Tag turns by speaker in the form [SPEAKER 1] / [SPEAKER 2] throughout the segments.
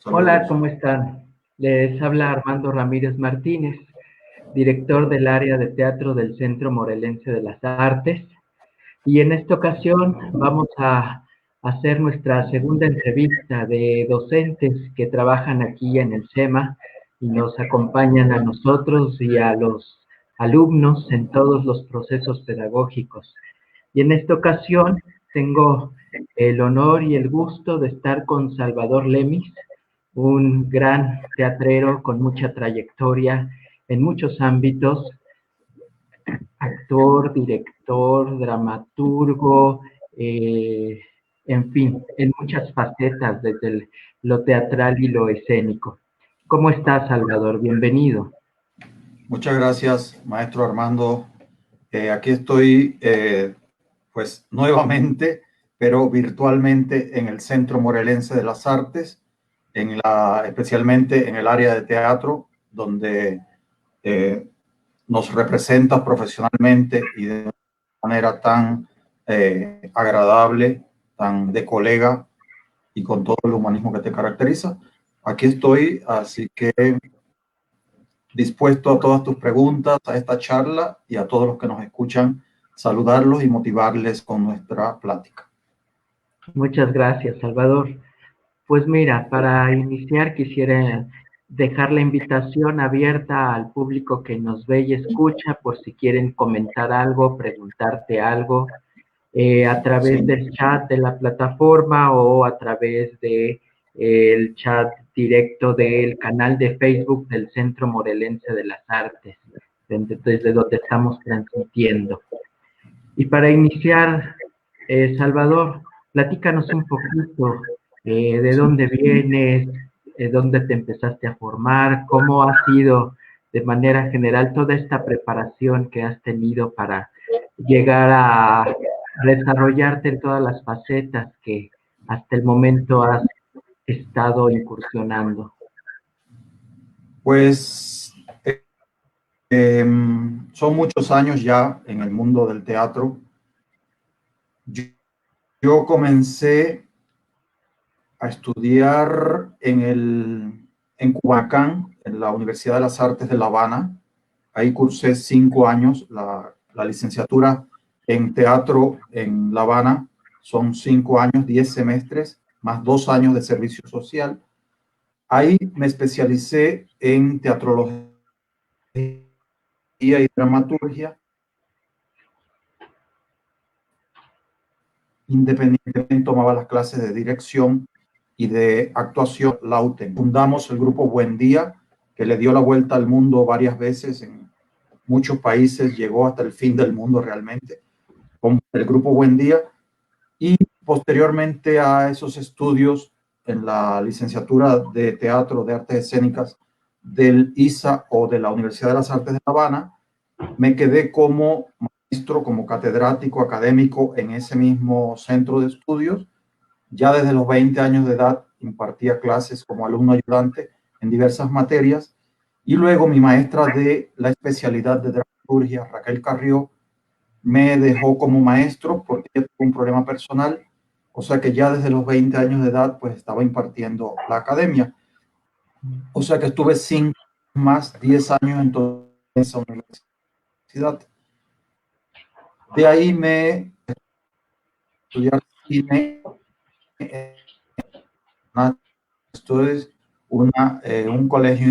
[SPEAKER 1] Hola,
[SPEAKER 2] Saludos.
[SPEAKER 1] ¿cómo están? Les habla Armando Ramírez Martínez, director del área de teatro del Centro Morelense de las Artes. Y en esta ocasión vamos a hacer nuestra segunda entrevista de docentes que trabajan aquí en el SEMA y nos acompañan a nosotros y a los alumnos en todos los procesos pedagógicos. Y en esta ocasión tengo el honor y el gusto de estar con Salvador Lemis, un gran teatrero con mucha trayectoria en muchos ámbitos, actor, director, dramaturgo, eh, en fin, en muchas facetas desde lo teatral y lo escénico. ¿Cómo estás, Salvador? Bienvenido.
[SPEAKER 2] Muchas gracias, maestro Armando. Aquí estoy, pues nuevamente, pero virtualmente en el Centro Morelense de las Artes, especialmente en el área de teatro, donde eh, nos representa profesionalmente y de manera tan agradable, tan de colega y con todo el humanismo que te caracteriza. Aquí estoy, así que dispuesto a todas tus preguntas, a esta charla y a todos los que nos escuchan, saludarlos y motivarles con nuestra plática.
[SPEAKER 1] Muchas gracias, Salvador. Pues mira, para iniciar quisiera dejar la invitación abierta al público que nos ve y escucha por si quieren comentar algo, preguntarte algo, a través
[SPEAKER 2] Sí.
[SPEAKER 1] del chat de la plataforma o a través de el chat directo del canal de Facebook del Centro Morelense de las Artes, desde donde estamos transmitiendo. Y para iniciar, Salvador, platícanos un poquito de dónde vienes, dónde te empezaste a formar, cómo ha sido de manera general toda esta preparación que has tenido para llegar a desarrollarte en todas las facetas que hasta el momento has estado incursionando.
[SPEAKER 2] Pues son muchos años ya en el mundo del teatro. Yo, yo comencé a estudiar en Cubacán, en la Universidad de las Artes de La Habana. Ahí cursé 5 años la licenciatura en teatro en La Habana. Son 5 años, 10 semestres, más 2 años de servicio social. Ahí me especialicé en teatrología y dramaturgia. Independientemente tomaba las clases de dirección y de actuación Lauten. Fundamos el grupo Buen Día, que le dio la vuelta al mundo varias veces en muchos países, llegó hasta el fin del mundo realmente, con el grupo Buen Día. Y posteriormente a esos estudios en la licenciatura de Teatro de Artes Escénicas del ISA o de la Universidad de las Artes de La Habana, me quedé como maestro, como catedrático académico en ese mismo centro de estudios. Ya desde los 20 años de edad impartía clases como alumno ayudante en diversas materias y luego mi maestra de la especialidad de dramaturgia, Raquel Carrió, me dejó como maestro porque ella tuvo un problema personal, o sea que ya desde los 20 años de edad pues estaba impartiendo la academia, o sea que estuve 5 más 10 años en toda esa universidad. De ahí me estudié cine, esto es un colegio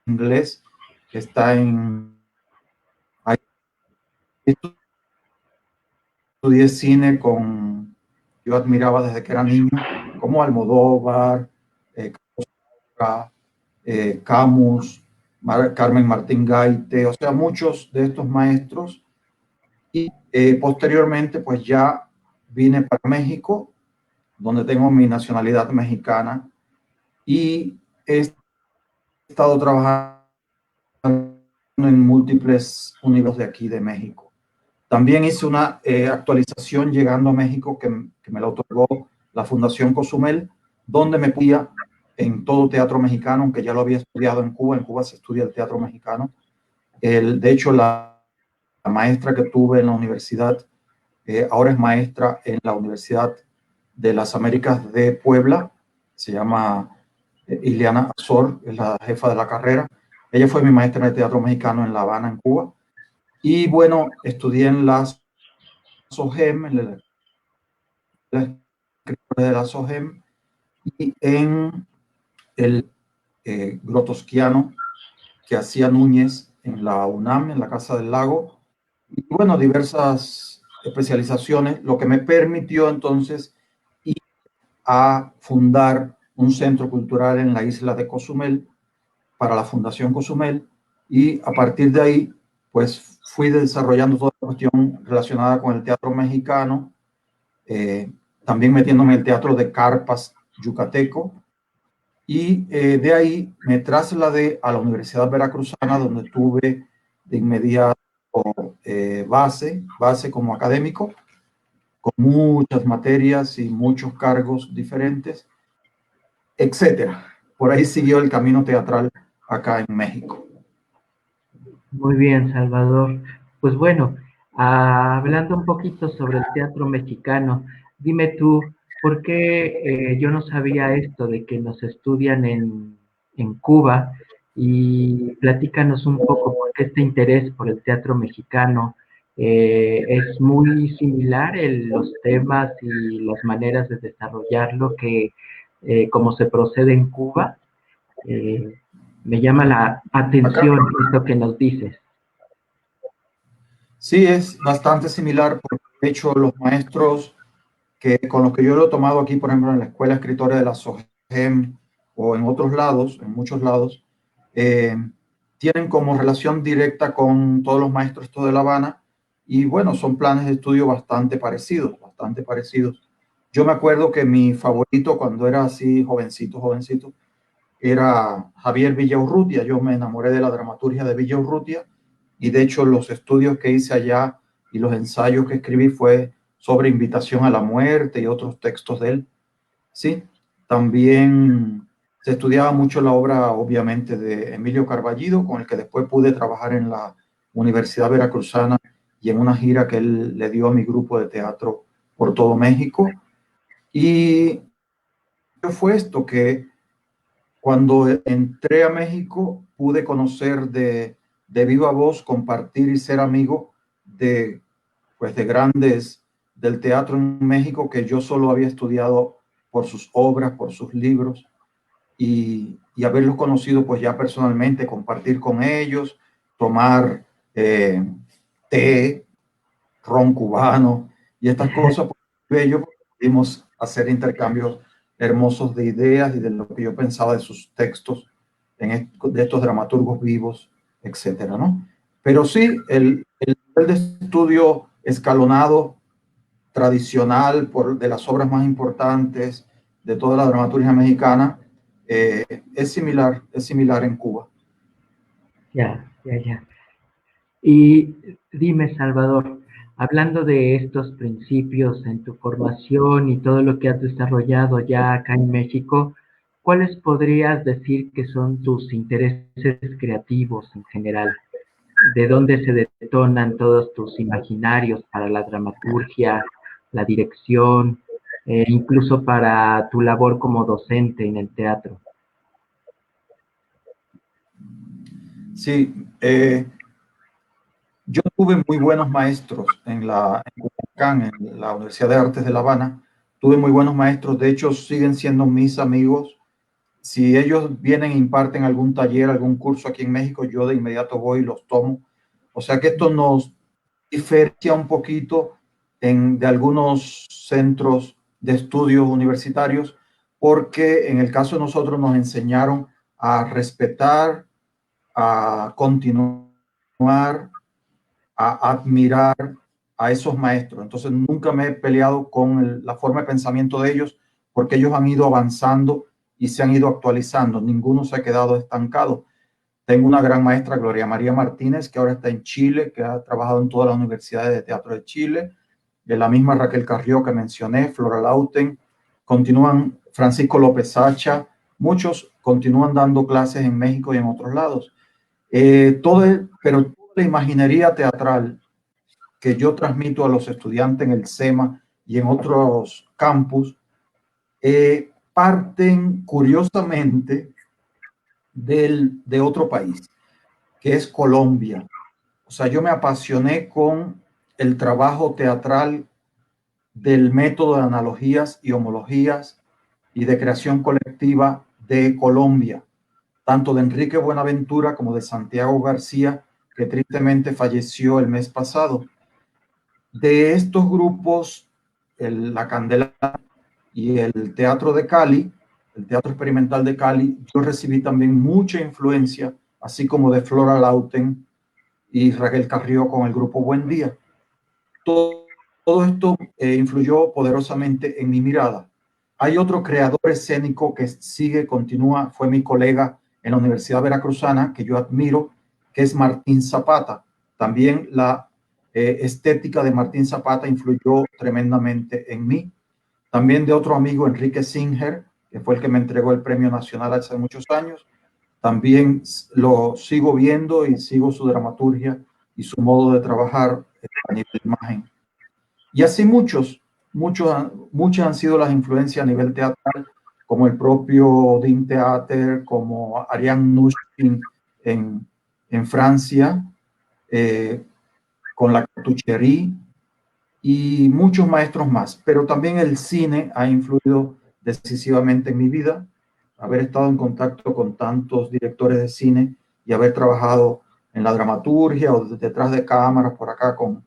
[SPEAKER 2] inglés que está en... Ahí estudié cine con... Yo admiraba desde que era niño, como Almodóvar, eh, Camus, Carmen Martín Gaite, o sea, muchos de estos maestros. Y posteriormente, pues ya vine para México, donde tengo mi nacionalidad mexicana y he estado trabajando en múltiples universidades de aquí de México. También hice una actualización llegando a México que me la otorgó la Fundación Cozumel, donde me podía en todo teatro mexicano, aunque ya lo había estudiado en Cuba. En Cuba se estudia el teatro mexicano. De hecho, la maestra que tuve en la universidad ahora es maestra en la Universidad de las Américas de Puebla se llama Ileana Azor, es la jefa de la carrera. Ella fue mi maestra de teatro mexicano en La Habana, en Cuba. Y bueno, estudié en la SOGEM, en la escritura de la SOGEM, y en el grotosquiano que hacía Núñez en la UNAM, en la Casa del Lago. Y bueno, diversas especializaciones, lo que me permitió entonces ir a fundar un centro cultural en la isla de Cozumel para la Fundación Cozumel, y a partir de ahí pues fui desarrollando toda la cuestión relacionada con el teatro mexicano, también metiéndome en el teatro de carpas yucateco, y de ahí me trasladé a la Universidad Veracruzana, donde tuve de inmediato base como académico, con muchas materias y muchos cargos diferentes, etcétera. Por ahí siguió el camino teatral acá en México.
[SPEAKER 1] Muy bien, Salvador. Pues bueno, hablando un poquito sobre el teatro mexicano, dime tú, ¿por qué yo no sabía esto de que nos estudian en Cuba? Y platícanos un poco por qué este interés por el teatro mexicano es muy similar en los temas y las maneras de desarrollarlo que como se procede en Cuba. Eh, Me llama la
[SPEAKER 2] Acá
[SPEAKER 1] atención esto que nos dices.
[SPEAKER 2] sí es bastante similar, porque de hecho los maestros con los que yo lo he tomado aquí, por ejemplo, en la Escuela de Escritores de la SOGEM o en otros lados, en muchos lados, eh, tienen como relación directa con todos los maestros de La Habana, y bueno, son planes de estudio bastante parecidos, bastante parecidos. Yo me acuerdo que mi favorito cuando era así jovencito, era Javier Villaurrutia. Yo me enamoré de la dramaturgia de Villaurrutia, y de hecho los estudios que hice allá y los ensayos que escribí fue sobre Invitación a la Muerte y otros textos de él. Sí, también se estudiaba mucho la obra, obviamente, de Emilio Carballido, con el que después pude trabajar en la Universidad Veracruzana y en una gira que él le dio a mi grupo de teatro por todo México. Y fue esto que cuando entré a México pude conocer de viva voz, compartir y ser amigo de, pues, de grandes del teatro en México que yo solo había estudiado por sus obras, por sus libros, y haberlos conocido pues ya personalmente, compartir con ellos, tomar té, ron cubano y estas cosas, pues, bello, pudimos hacer intercambios hermosos de ideas y de lo que yo pensaba de sus textos, de estos dramaturgos vivos, etcétera, ¿no? Pero sí, el nivel de estudio escalonado, tradicional, de las obras más importantes de toda la dramaturgia mexicana, es similar en Cuba.
[SPEAKER 1] Ya, ya, ya. Y dime, Salvador, hablando de estos principios en tu formación y todo lo que has desarrollado ya acá en México, ¿cuáles podrías decir que son tus intereses creativos en general? ¿De dónde se detonan todos tus imaginarios para la dramaturgia, la dirección, incluso para tu labor como docente en el teatro?
[SPEAKER 2] Sí, yo tuve muy buenos maestros en Culiacán, en la Universidad de Artes de La Habana. Tuve muy buenos maestros, de hecho siguen siendo mis amigos. Si ellos vienen e imparten algún taller, algún curso aquí en México, yo de inmediato voy y los tomo. O sea que esto nos diferencia un poquito de algunos centros de estudios universitarios, porque en el caso de nosotros nos enseñaron a respetar, a continuar, a admirar a esos maestros. Entonces nunca me he peleado con la forma de pensamiento de ellos, porque ellos han ido avanzando y se han ido actualizando. Ninguno se ha quedado estancado. Tengo una gran maestra, Gloria María Martínez, que ahora está en Chile, que ha trabajado en todas las universidades de teatro de Chile. De la misma Raquel Carrió que mencioné, Flora Lauten. Continúan Francisco López Sacha. Muchos continúan dando clases en México y en otros lados. Pero toda la imaginería teatral que yo transmito a los estudiantes en el SEMA y en otros campus, parten curiosamente de otro país, que es Colombia. O sea, yo me apasioné con el trabajo teatral del método de analogías y homologías y de creación colectiva de Colombia, tanto de Enrique Buenaventura como de Santiago García, que tristemente falleció el mes pasado. De estos grupos, La Candela y el Teatro de Cali, el Teatro Experimental de Cali, yo recibí también mucha influencia, así como de Flora Lauten y Raquel Carrió con el grupo Buen Día. Todo esto influyó poderosamente en mi mirada. Hay otro creador escénico que continúa, fue mi colega en la Universidad Veracruzana, que yo admiro, que es Martín Zapata. También la estética de Martín Zapata influyó tremendamente en mí. También de otro amigo, Enrique Singer, que fue el que me entregó el Premio Nacional hace muchos años. También lo sigo viendo y sigo su dramaturgia y su modo de trabajar a nivel de imagen. Y así muchas han sido las influencias a nivel teatral, como el propio Dean Theater, como Ariane Nouchkine en Francia, con la Cartucherie y muchos maestros más. Pero también el cine ha influido decisivamente en mi vida, haber estado en contacto con tantos directores de cine y haber trabajado en la dramaturgia o detrás de cámaras por acá con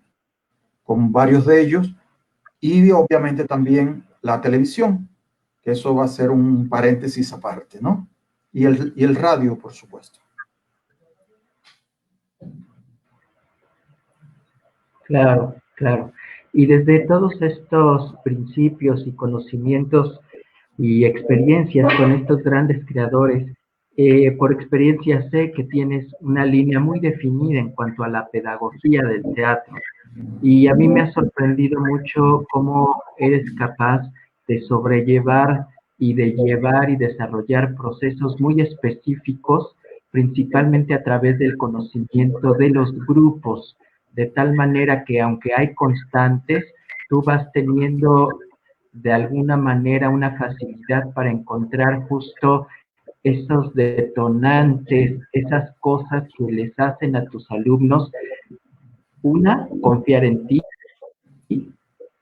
[SPEAKER 2] varios de ellos. Y obviamente también la televisión, que eso va a ser un paréntesis aparte, ¿no? Y el radio, por supuesto.
[SPEAKER 1] Claro, claro. Y desde todos estos principios y conocimientos y experiencias con estos grandes creadores, por experiencia sé que tienes una línea muy definida en cuanto a la pedagogía del teatro. Y a mí me ha sorprendido mucho cómo eres capaz de sobrellevar y de llevar y desarrollar procesos muy específicos, principalmente a través del conocimiento de los grupos, de tal manera que aunque hay constantes, tú vas teniendo de alguna manera una facilidad para encontrar justo esos detonantes, esas cosas que les hacen a tus alumnos, una, confiar en ti,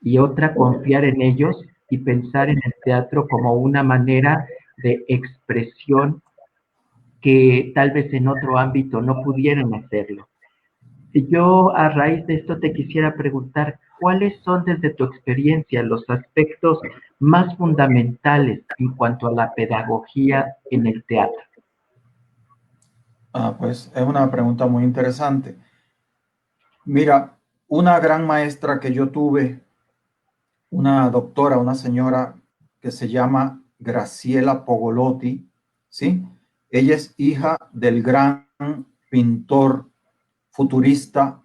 [SPEAKER 1] y otra, confiar en ellos y pensar en el teatro como una manera de expresión que tal vez en otro ámbito no pudieran hacerlo. Y yo a raíz de esto te quisiera preguntar, ¿cuáles son desde tu experiencia los aspectos más fundamentales en cuanto a la pedagogía en el teatro?
[SPEAKER 2] Pues es una pregunta muy interesante. Mira, una gran maestra que yo tuve, una doctora, una señora que se llama Graciela Pogolotti, ¿sí? Ella es hija del gran pintor futurista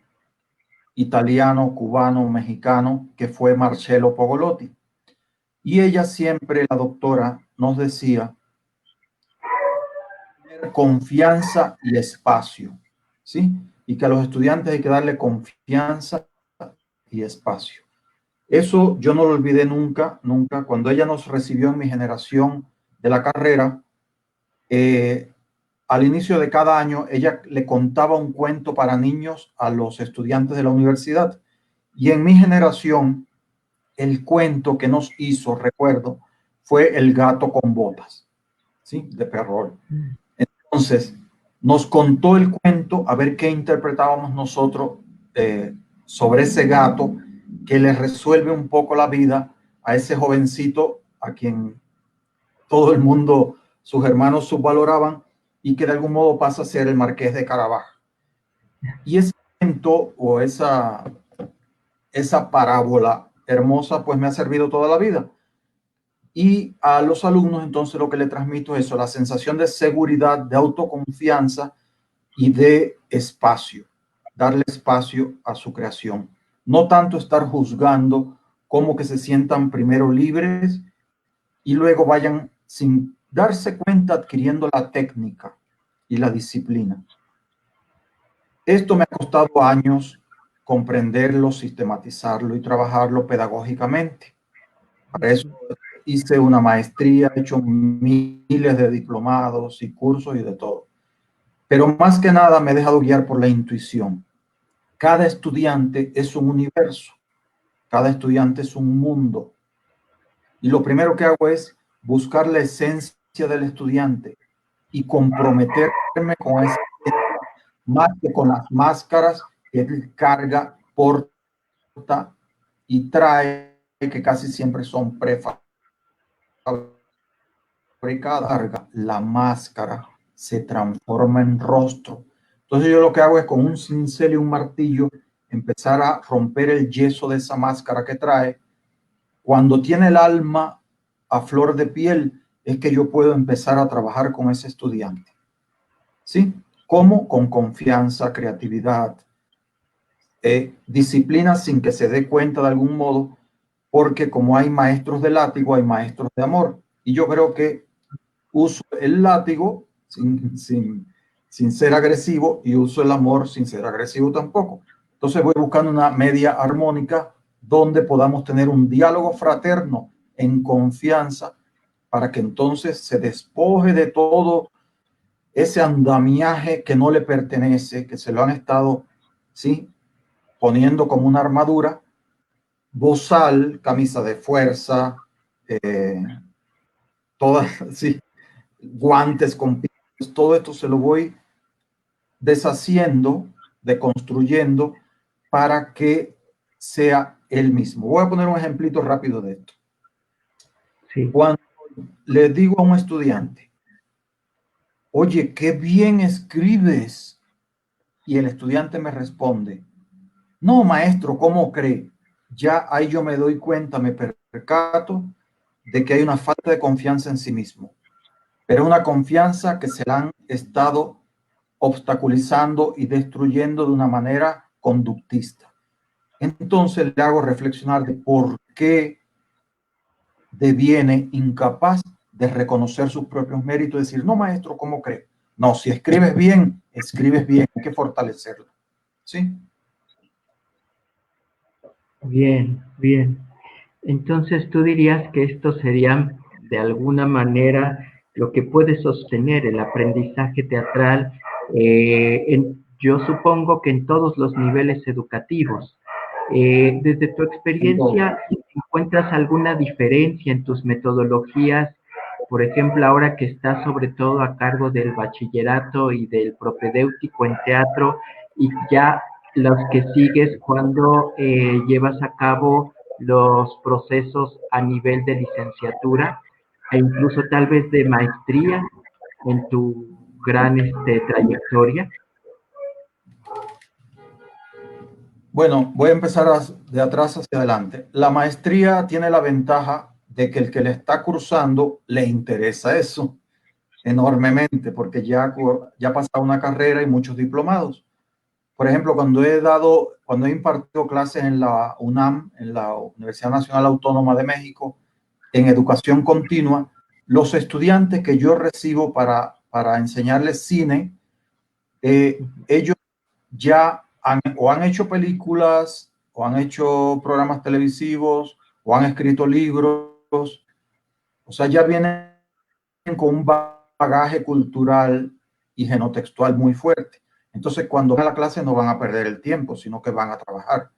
[SPEAKER 2] italiano, cubano, mexicano, que fue Marcello Pogolotti. Y ella siempre, la doctora, nos decía, confianza y espacio, ¿sí? Y que a los estudiantes hay que darle confianza y espacio. Eso yo no lo olvidé nunca, nunca. Cuando ella nos recibió en mi generación de la carrera, al inicio de cada año, ella le contaba un cuento para niños a los estudiantes de la universidad. Y en mi generación, el cuento que nos hizo, recuerdo, fue El gato con botas, ¿sí? De Perrault. Entonces, nos contó el cuento a ver qué interpretábamos nosotros sobre ese gato que le resuelve un poco la vida a ese jovencito a quien todo el mundo, sus hermanos subvaloraban y que de algún modo pasa a ser el Marqués de Carabaj. Y ese cuento o esa parábola hermosa pues me ha servido toda la vida. Y a los alumnos entonces lo que le transmito es eso, la sensación de seguridad, de autoconfianza y de espacio, darle espacio a su creación. No tanto estar juzgando, como que se sientan primero libres y luego vayan sin darse cuenta adquiriendo la técnica y la disciplina. Esto me ha costado años comprenderlo, sistematizarlo y trabajarlo pedagógicamente. Para eso hice una maestría, he hecho miles de diplomados y cursos y de todo. Pero más que nada me he dejado guiar por la intuición. Cada estudiante es un universo, cada estudiante es un mundo. Y lo primero que hago es buscar la esencia del estudiante y comprometerme con esa esencia, más que con las máscaras que él carga, porta y trae, que casi siempre son prefabricadas. La máscara se transforma en rostro. Entonces yo lo que hago es con un cincel y un martillo empezar a romper el yeso de esa máscara que trae. Cuando tiene el alma a flor de piel es que yo puedo empezar a trabajar con ese estudiante. ¿Sí? ¿Cómo? Con confianza, creatividad, disciplina sin que se dé cuenta de algún modo, porque como hay maestros de látigo, hay maestros de amor. Y yo creo que uso el látigo sin ser agresivo y uso el amor sin ser agresivo tampoco. Entonces voy buscando una media armónica donde podamos tener un diálogo fraterno en confianza para que entonces se despoje de todo ese andamiaje que no le pertenece, que se lo han estado, ¿sí?, poniendo como una armadura, bozal, camisa de fuerza, todas, sí, guantes con pies, todo esto se lo voy deshaciendo, deconstruyendo para que sea él mismo. Voy a poner un ejemplito rápido de esto.
[SPEAKER 1] Sí.
[SPEAKER 2] Cuando le digo a un estudiante, oye, qué bien escribes, y el estudiante me responde, no, maestro, ¿cómo cree? Ya ahí yo me doy cuenta, me percato de que hay una falta de confianza en sí mismo, pero una confianza que se la han estado obstaculizando y destruyendo de una manera conductista. Entonces le hago reflexionar de por qué deviene incapaz de reconocer sus propios méritos y decir, no, maestro, ¿cómo cree? No, si escribes bien, hay que fortalecerlo. ¿Sí?
[SPEAKER 1] Bien, bien. Entonces tú dirías que esto sería de alguna manera lo que puede sostener el aprendizaje teatral, yo supongo que en todos los niveles educativos. Desde tu experiencia, ¿encuentras alguna diferencia en tus metodologías? Por ejemplo, ahora que estás sobre todo a cargo del bachillerato y del propedéutico en teatro, y ya los que sigues cuando llevas a cabo los procesos a nivel de licenciatura e incluso tal vez de maestría en tu gran trayectoria.
[SPEAKER 2] Bueno, voy a empezar de atrás hacia adelante. La maestría tiene la ventaja de que el que le está cursando le interesa eso enormemente, porque ya ha pasado una carrera y muchos diplomados. Por ejemplo, cuando he impartido clases en la UNAM, en la Universidad Nacional Autónoma de México, en educación continua, los estudiantes que yo recibo para enseñarles cine, ellos ya han hecho películas, o han hecho programas televisivos, o han escrito libros, o sea, ya vienen con un bagaje cultural y genotextual muy fuerte. Entonces, cuando van a la clase no van a perder el tiempo, sino que van a trabajar.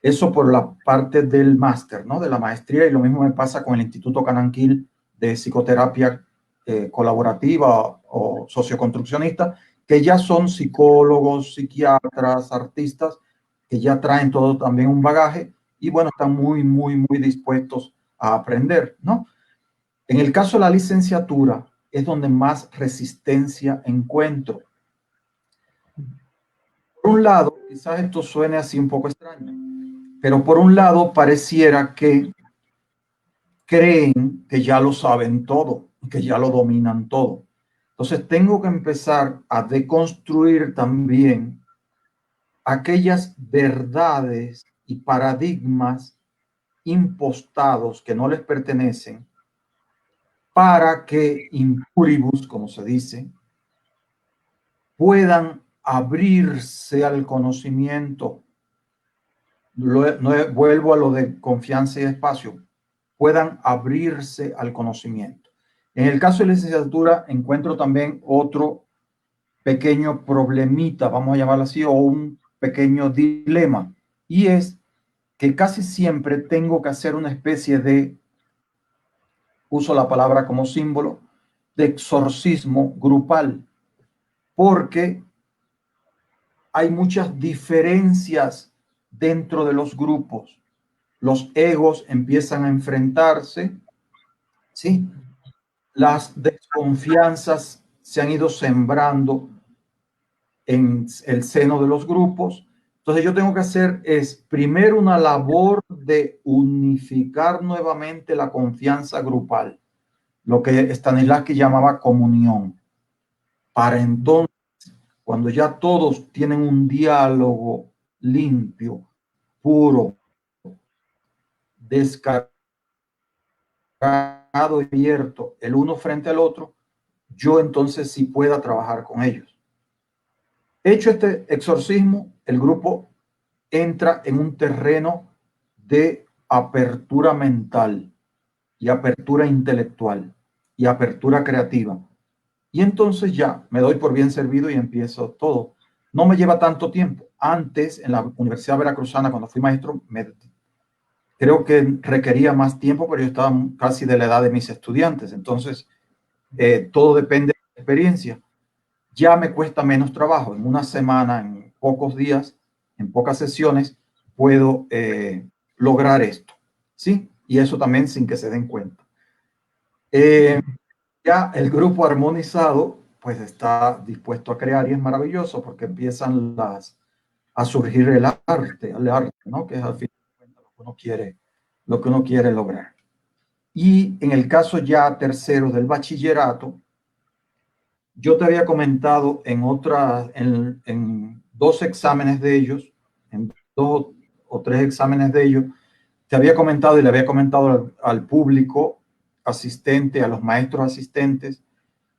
[SPEAKER 2] Eso por la parte del máster, ¿no? De la maestría, y lo mismo me pasa con el Instituto Cananquil de Psicoterapia Colaborativa o Socioconstruccionista, que ya son psicólogos, psiquiatras, artistas, que ya traen todo también un bagaje y bueno, están muy, muy, muy dispuestos a aprender, ¿no? En el caso de la licenciatura es donde más resistencia encuentro. Por un lado, quizás esto suene así un poco extraño, pero por un lado pareciera que creen que ya lo saben todo, que ya lo dominan todo. Entonces tengo que empezar a deconstruir también aquellas verdades y paradigmas impostados que no les pertenecen para que impuribus, como se dice, puedan abrirse al conocimiento. Vuelvo a lo de confianza y espacio. puedan abrirse al conocimiento. En el caso de la licenciatura encuentro también otro pequeño problemita, vamos a llamarlo así, o un pequeño dilema, y es que casi siempre tengo que hacer una especie de, uso la palabra como símbolo, de exorcismo grupal, porque hay muchas diferencias dentro de los grupos. Los egos empiezan a enfrentarse, ¿sí? Las desconfianzas se han ido sembrando en el seno de los grupos. Entonces yo tengo que hacer es primero una labor de unificar nuevamente la confianza grupal, lo que Stanislavski llamaba comunión, para entonces, cuando ya todos tienen un diálogo limpio, puro, descargado y abierto, el uno frente al otro, yo entonces sí pueda trabajar con ellos. Hecho este exorcismo, el grupo entra en un terreno de apertura mental y apertura intelectual y apertura creativa. Y entonces ya me doy por bien servido y empiezo todo. No me lleva tanto tiempo. Antes, en la Universidad Veracruzana, cuando fui maestro, creo que requería más tiempo, pero yo estaba casi de la edad de mis estudiantes. Entonces, todo depende de la experiencia. Ya me cuesta menos trabajo. En una semana, en pocos días, en pocas sesiones, puedo lograr esto. ¿Sí? Y eso también sin que se den cuenta. Ya el grupo armonizado, pues está dispuesto a crear y es maravilloso porque empiezan a surgir el arte, ¿no? Que es al final lo que uno quiere lograr. Y en el caso ya tercero del bachillerato, yo te había comentado en dos exámenes de ellos, en dos o tres exámenes de ellos, te había comentado y le había comentado al público asistente, a los maestros asistentes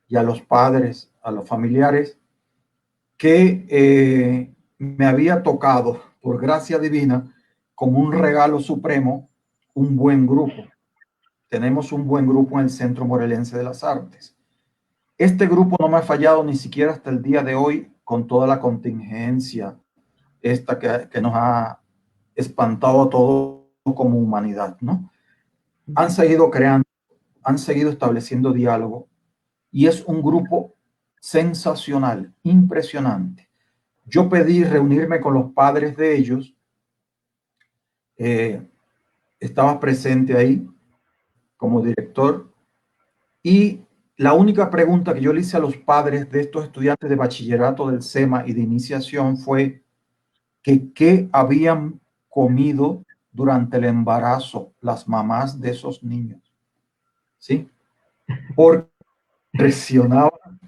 [SPEAKER 2] y a los padres, a los familiares, que me había tocado, por gracia divina, como un regalo supremo, un buen grupo. Tenemos un buen grupo en el Centro Morelense de las Artes. Este grupo no me ha fallado ni siquiera hasta el día de hoy, con toda la contingencia esta que nos ha espantado a todos como humanidad, ¿no? Han seguido creando, han seguido estableciendo diálogo y es un grupo sensacional, impresionante. Yo pedí reunirme con los padres de ellos, estaba presente ahí como director y la única pregunta que yo le hice a los padres de estos estudiantes de bachillerato del SEMA y de iniciación fue que qué habían comido durante el embarazo las mamás de esos niños, ¿sí? Porque presionaban.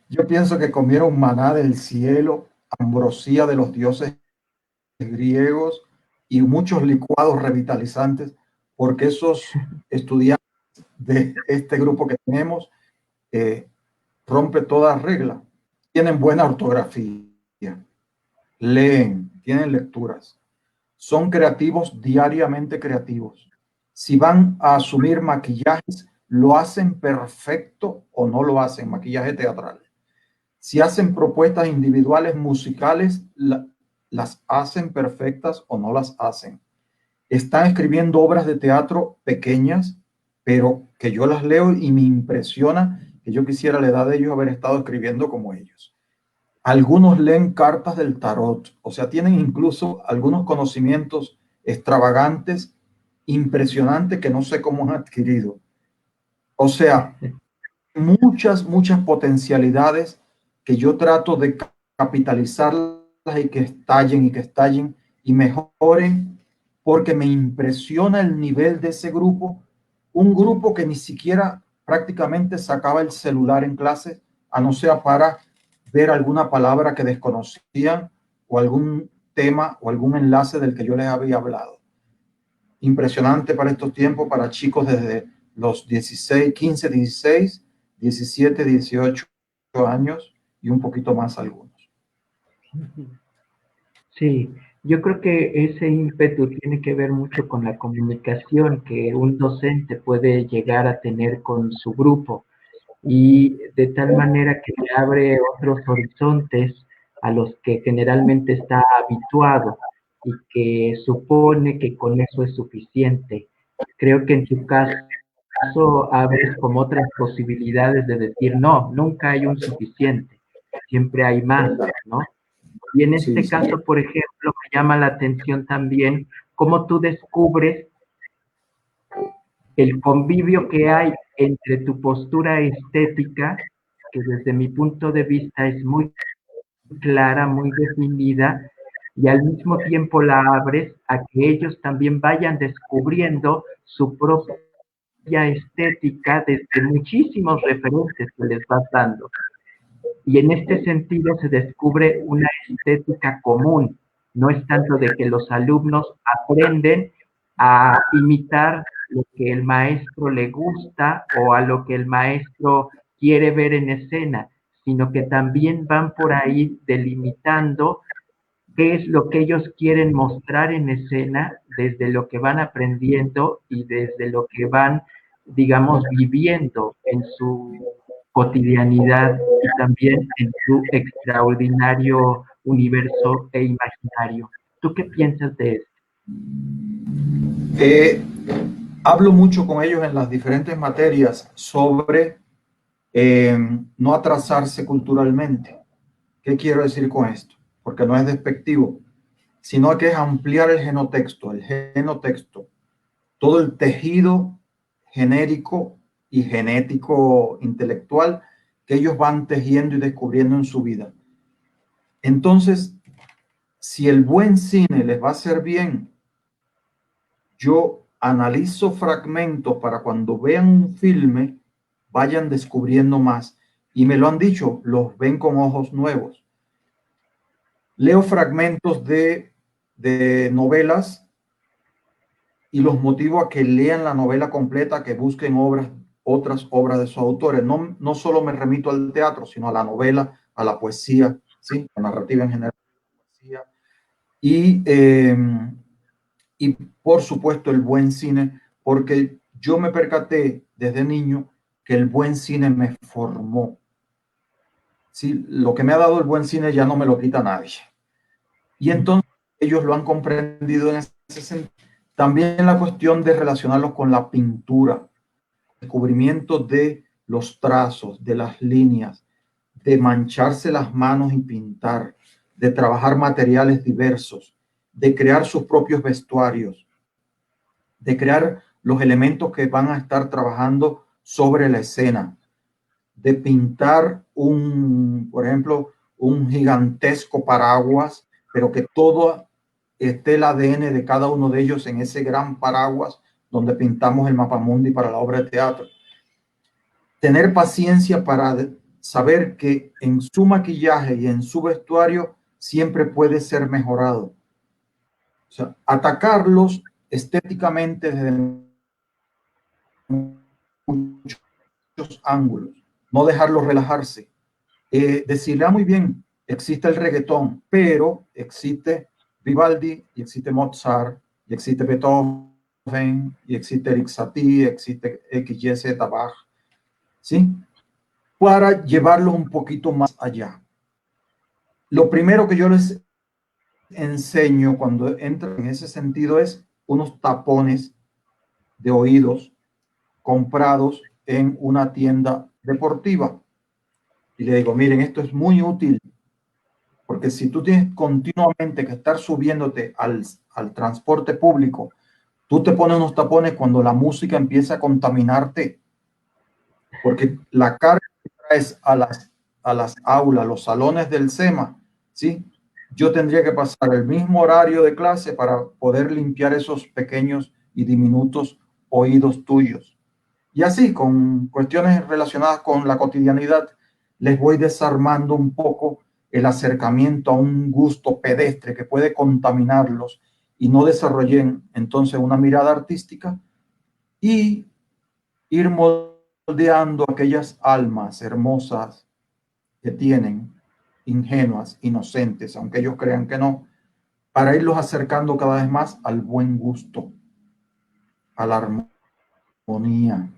[SPEAKER 2] Yo pienso que comieron maná del cielo, ambrosía de los dioses griegos y muchos licuados revitalizantes, porque esos estudiantes de este grupo que tenemos rompe toda regla. Tienen buena ortografía, leen, tienen lecturas, son creativos, diariamente creativos. Si van a asumir maquillajes, lo hacen perfecto o no lo hacen, maquillaje teatral. Si hacen propuestas individuales musicales, las hacen perfectas o no las hacen. Están escribiendo obras de teatro pequeñas, pero que yo las leo y me impresiona que yo quisiera a la edad de ellos haber estado escribiendo como ellos. Algunos leen cartas del tarot, o sea, tienen incluso algunos conocimientos extravagantes, impresionantes que no sé cómo han adquirido. O sea, muchas potencialidades que yo trato de capitalizarlas y que estallen y mejoren, porque me impresiona el nivel de ese grupo, un grupo que ni siquiera prácticamente sacaba el celular en clase, a no ser para ver alguna palabra que desconocían o algún tema o algún enlace del que yo les había hablado. Impresionante para estos tiempos, para chicos desde los 16, 15, 16, 17, 18 años y un poquito más algunos.
[SPEAKER 1] Sí, Yo creo que ese ímpetu tiene que ver mucho con la comunicación que un docente puede llegar a tener con su grupo y de tal manera que le abre otros horizontes a los que generalmente está habituado y que supone que con eso es suficiente. Creo que en tu caso abres como otras posibilidades de decir, no, nunca hay un suficiente, siempre hay más, ¿no? Y en
[SPEAKER 2] Sí,
[SPEAKER 1] este
[SPEAKER 2] sí.
[SPEAKER 1] caso, por ejemplo, me llama la atención también cómo tú descubres el convivio que hay entre tu postura estética, que desde mi punto de vista es muy clara, muy definida, y al mismo tiempo la abres a que ellos también vayan descubriendo su propia estética desde muchísimos referentes que les vas dando. Y en este sentido se descubre una estética común. No es tanto de que los alumnos aprenden a imitar lo que el maestro le gusta o a lo que el maestro quiere ver en escena, sino que también van por ahí delimitando qué es lo que ellos quieren mostrar en escena desde lo que van aprendiendo y desde lo que van, digamos, viviendo en su cotidianidad y también en su extraordinario universo e imaginario. ¿Tú qué piensas de esto?
[SPEAKER 2] Eh, Hablo mucho con ellos en las diferentes materias sobre no atrasarse culturalmente. ¿Qué quiero decir con esto? Porque no es despectivo, sino que es ampliar el genotexto, todo el tejido genérico y genético intelectual que ellos van tejiendo y descubriendo en su vida. Entonces, si el buen cine les va a hacer bien, yo analizo fragmentos para cuando vean un filme vayan descubriendo más. Y me lo han dicho, los ven con ojos nuevos. Leo fragmentos de novelas y los motivo a que lean la novela completa, que busquen otras obras de sus autores. No, no solo me remito al teatro, sino a la novela, a la poesía, ¿sí? La narrativa en general. Y, eh, y por supuesto el buen cine, porque yo me percaté desde niño que el buen cine me formó. ¿Sí? Lo que me ha dado el buen cine ya no me lo quita nadie. Y entonces ellos lo han comprendido en ese sentido. También la cuestión de relacionarlos con la pintura, descubrimiento de los trazos, de las líneas, de mancharse las manos y pintar, de trabajar materiales diversos, de crear sus propios vestuarios, de crear los elementos que van a estar trabajando sobre la escena, de pintar por ejemplo, un gigantesco paraguas, pero que todo esté el ADN de cada uno de ellos en ese gran paraguas donde pintamos el mapamundi para la obra de teatro. Tener paciencia para saber que en su maquillaje y en su vestuario siempre puede ser mejorado. O sea, atacarlos estéticamente desde muchos ángulos, no dejarlos relajarse. Decirle, muy bien, existe el reggaetón, pero existe Vivaldi, y existe Mozart, y existe Beethoven, y existe Eric Satie, existe XYZ Bach, ¿sí? Para llevarlos un poquito más allá. Lo primero que yo les enseño cuando entran en ese sentido es unos tapones de oídos comprados en una tienda deportiva. Y le digo, miren, esto es muy útil, porque si tú tienes continuamente que estar subiéndote al transporte público, tú te pones unos tapones cuando la música empieza a contaminarte, porque la carga que traes a las aulas, los salones del SEMA, ¿sí? Yo tendría que pasar el mismo horario de clase para poder limpiar esos pequeños y diminutos oídos tuyos. Y así, con cuestiones relacionadas con la cotidianidad, les voy desarmando un poco el acercamiento a un gusto pedestre que puede contaminarlos y no desarrollen entonces una mirada artística y ir moldeando aquellas almas hermosas que tienen, ingenuas, inocentes, aunque ellos crean que no, para irlos acercando cada vez más al buen gusto, a la armonía,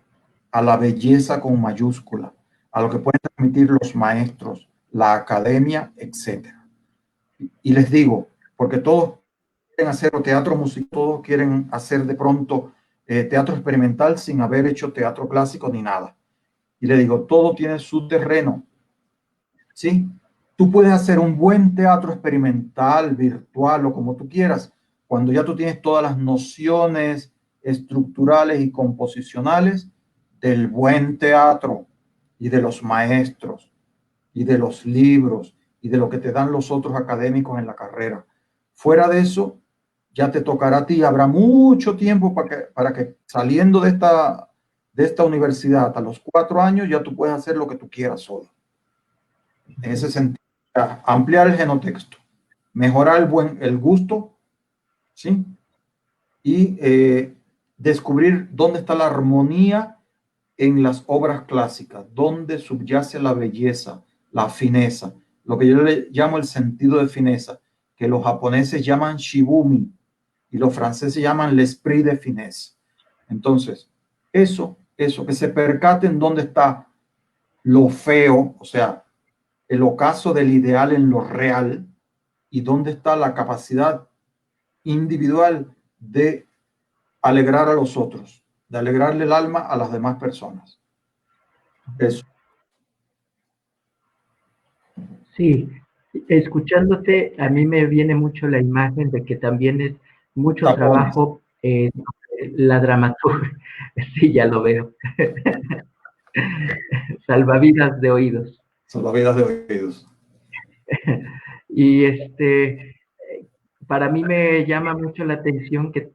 [SPEAKER 2] a la belleza con mayúscula, a lo que pueden transmitir los maestros, la academia, etcétera. Y les digo, porque todos quieren hacer teatro musical, todos quieren hacer de pronto teatro experimental sin haber hecho teatro clásico ni nada. Y le digo, todo tiene su terreno, ¿sí? Tú puedes hacer un buen teatro experimental, virtual o como tú quieras, cuando ya tú tienes todas las nociones estructurales y composicionales del buen teatro y de los maestros y de los libros y de lo que te dan los otros académicos en la carrera. Fuera de eso, ya te tocará a ti. Habrá mucho tiempo para que saliendo de esta universidad a los 4 años ya tú puedes hacer lo que tú quieras solo. En ese sentido, ampliar el genotexto, mejorar el gusto, ¿sí? Y descubrir dónde está la armonía en las obras clásicas, dónde subyace la belleza, la fineza, lo que yo le llamo el sentido de fineza, que los japoneses llaman shibumi y los franceses llaman l'esprit de finesse. Entonces, eso, que se percaten dónde está lo feo, o sea, el ocaso del ideal en lo real y dónde está la capacidad individual de alegrar a los otros, de alegrarle el alma a las demás personas. Eso.
[SPEAKER 1] Sí, escuchándote, a mí me viene mucho la imagen de que también es mucho
[SPEAKER 2] Tapones.
[SPEAKER 1] trabajo la dramaturgia. Sí, ya lo veo. Salvavidas de oídos.
[SPEAKER 2] Salvavidas de oídos.
[SPEAKER 1] Y para mí me llama mucho la atención que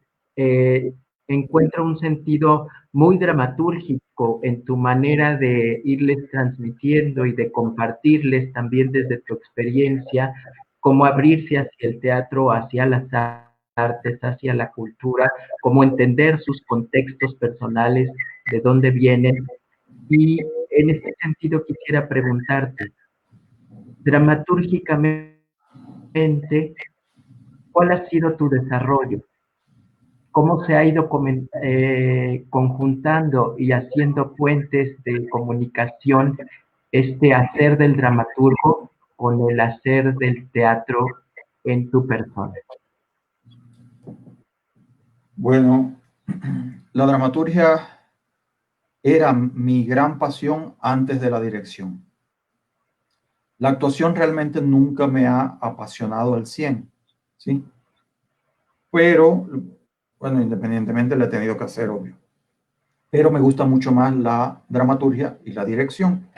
[SPEAKER 1] encuentro un sentido muy dramatúrgico en tu manera de irles transmitiendo y de compartirles también desde tu experiencia, cómo abrirse hacia el teatro, hacia las artes, hacia la cultura, cómo entender sus contextos personales, de dónde vienen. Y en este sentido quisiera preguntarte, dramatúrgicamente, ¿cuál ha sido tu desarrollo? ¿Cómo se ha ido conjuntando y haciendo puentes de comunicación este hacer del dramaturgo con el hacer del teatro en tu persona?
[SPEAKER 2] Bueno, la dramaturgia era mi gran pasión antes de la dirección. La actuación realmente nunca me ha apasionado al 100, ¿sí? Pero, bueno, independientemente le he tenido que hacer, obvio. Pero me gusta mucho más la dramaturgia y la dirección.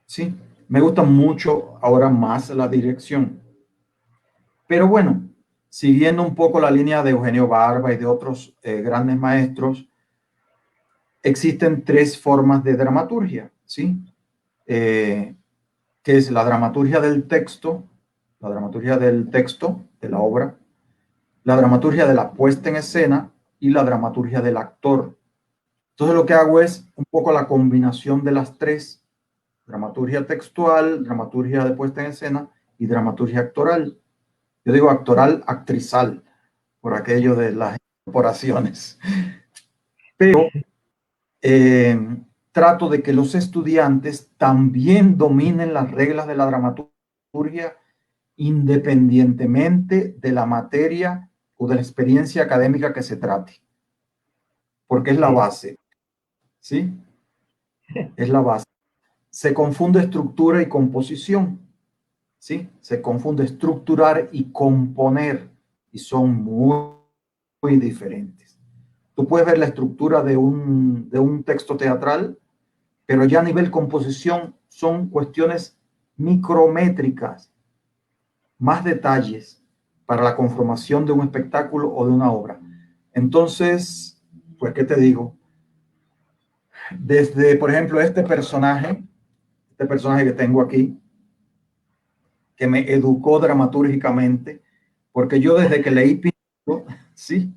[SPEAKER 2] Sí, me gusta mucho ahora más la dirección. Pero bueno, siguiendo un poco la línea de Eugenio Barba y de otros grandes maestros, existen 3 formas de dramaturgia, ¿sí? Que es la dramaturgia del texto, de la obra, la dramaturgia de la puesta en escena y la dramaturgia del actor. Entonces lo que hago es un poco la combinación de las 3, dramaturgia textual, dramaturgia de puesta en escena y dramaturgia actoral. Yo digo actoral, actrizal, por aquello de las incorporaciones. Pero trato de que los estudiantes también dominen las reglas de la dramaturgia independientemente de la materia o de la experiencia académica que se trate, porque es la base, ¿sí? Es la base. Se confunde estructura y composición, ¿sí? Se confunde estructurar y componer, y son muy, muy diferentes. Tú puedes ver la estructura de un texto teatral, pero ya a nivel composición son cuestiones micrométricas, más detalles para la conformación de un espectáculo o de una obra. Entonces, pues, ¿qué te digo? Desde, por ejemplo, este personaje que tengo aquí, que me educó dramatúrgicamente, porque yo desde que leí Pinocho, sí,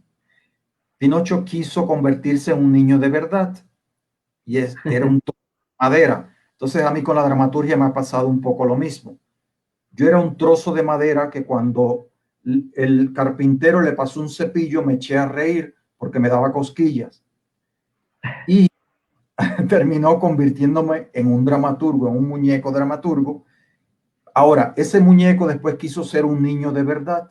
[SPEAKER 2] Pinocho quiso convertirse en un niño de verdad, y era un madera. Entonces a mí con la dramaturgia me ha pasado un poco lo mismo. Yo era un trozo de madera que cuando el carpintero le pasó un cepillo me eché a reír porque me daba cosquillas. Y terminó convirtiéndome en un dramaturgo, en un muñeco dramaturgo. Ahora, ese muñeco después quiso ser un niño de verdad.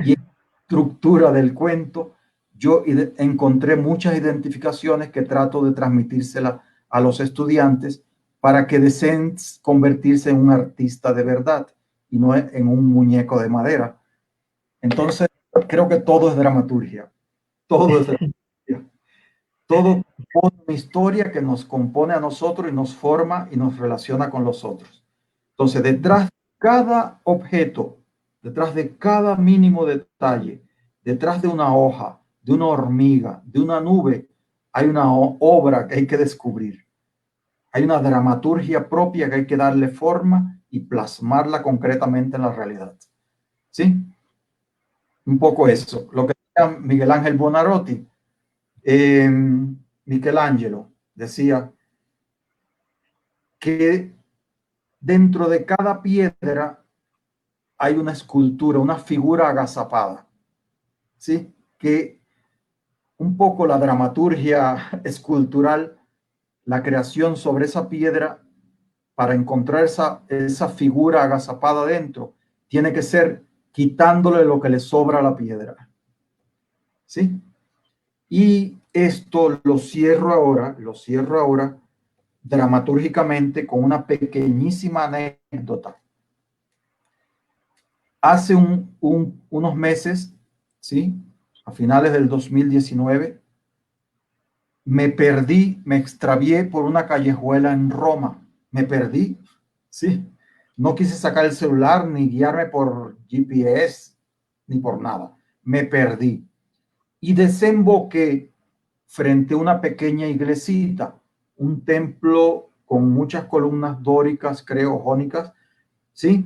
[SPEAKER 2] Y en la estructura del cuento, yo encontré muchas identificaciones que trato de transmitírselas a los estudiantes para que deseen convertirse en un artista de verdad y no en un muñeco de madera. Entonces, creo que todo es dramaturgia. Todo es dramaturgia. Todo pone una historia que nos compone a nosotros y nos forma y nos relaciona con los otros. Entonces, detrás de cada objeto, detrás de cada mínimo detalle, detrás de una hoja, de una hormiga, de una nube, hay una obra que hay que descubrir. Hay una dramaturgia propia que hay que darle forma y plasmarla concretamente en la realidad. ¿Sí? Un poco eso. Lo que decía Miguel Ángel Buonarroti, Michelangelo decía que dentro de cada piedra hay una escultura, una figura agazapada, ¿sí? Que un poco la dramaturgia escultural, la creación sobre esa piedra para encontrar esa figura agazapada dentro, tiene que ser quitándole lo que le sobra a la piedra, ¿sí? Y esto lo cierro ahora dramatúrgicamente con una pequeñísima anécdota. Hace unos meses, ¿sí? A finales del 2019, me perdí, me extravié por una callejuela en Roma. Me perdí, ¿sí? No quise sacar el celular ni guiarme por GPS, ni por nada. Me perdí. Y desemboqué frente a una pequeña iglesita, un templo con muchas columnas dóricas, creo, jónicas, ¿sí?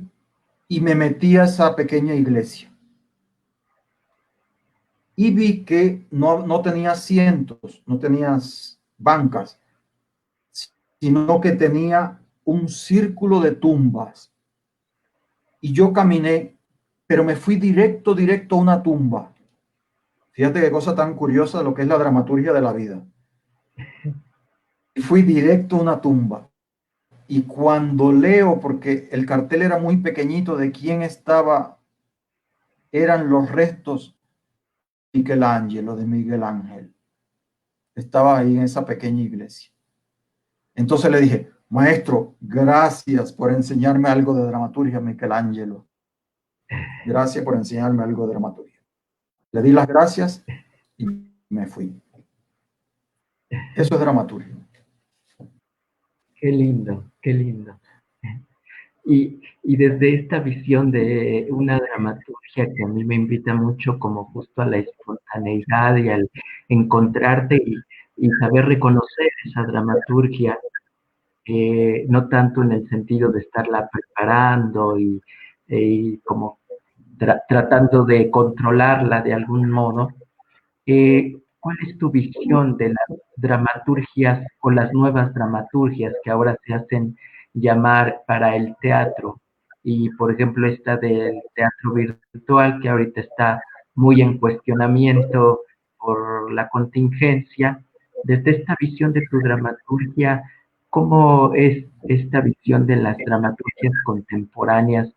[SPEAKER 2] Y me metí a esa pequeña iglesia. Y vi que no tenía asientos, no tenía bancas, sino que tenía un círculo de tumbas. Y yo caminé, pero me fui directo a una tumba. Fíjate qué cosa tan curiosa lo que es la dramaturgia de la vida. Y fui directo a una tumba. Y cuando leo, porque el cartel era muy pequeñito de quién estaba, eran los restos de Michelangelo, de Miguel Ángel. Estaba ahí en esa pequeña iglesia. Entonces le dije, maestro, gracias por enseñarme algo de dramaturgia, Michelangelo. Gracias por enseñarme algo de dramaturgia. Le di las gracias y me fui. Eso es dramaturgia.
[SPEAKER 1] Qué lindo, qué lindo. Y desde esta visión de una dramaturgia que a mí me invita mucho como justo a la espontaneidad y al encontrarte y saber reconocer esa dramaturgia, no tanto en el sentido de estarla preparando y como tratando de controlarla de algún modo, ¿cuál es tu visión de las dramaturgias o las nuevas dramaturgias que ahora se hacen llamar para el teatro? Y, por ejemplo, esta del teatro virtual, que ahorita está muy en cuestionamiento por la contingencia. Desde esta visión de tu dramaturgia, ¿cómo es esta visión de las dramaturgias contemporáneas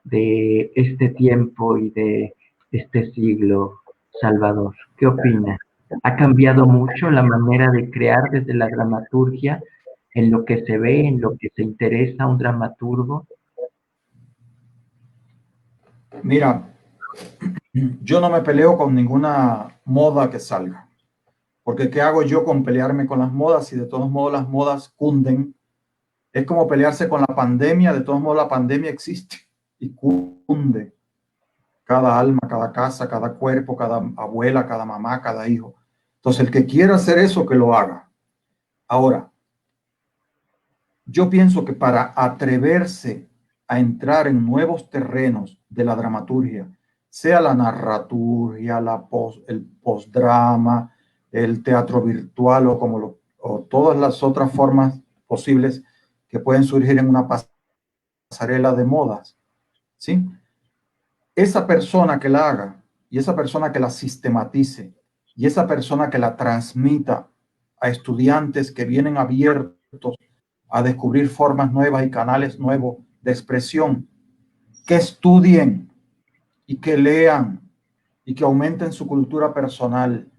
[SPEAKER 1] de este tiempo y de este siglo, Salvador? ¿Qué opinas? ¿Ha cambiado mucho la manera de crear desde la dramaturgia en lo que se ve, en lo que se interesa un dramaturgo?
[SPEAKER 2] Mira, yo no me peleo con ninguna moda que salga, porque ¿qué hago yo con pelearme con las modas si de todos modos las modas cunden? Es como pelearse con la pandemia, de todos modos la pandemia existe y cunde. Cada alma, cada casa, cada cuerpo, cada abuela, cada mamá, cada hijo. Entonces, el que quiera hacer eso, que lo haga. Ahora, yo pienso que para atreverse a entrar en nuevos terrenos de la dramaturgia, sea la narraturgia, el postdrama, el teatro virtual o todas las otras formas posibles que pueden surgir en una pasarela de modas, ¿sí? Esa persona que la haga y esa persona que la sistematice y esa persona que la transmita a estudiantes que vienen abiertos a descubrir formas nuevas y canales nuevos de expresión, que estudien y que lean y que aumenten su cultura personal.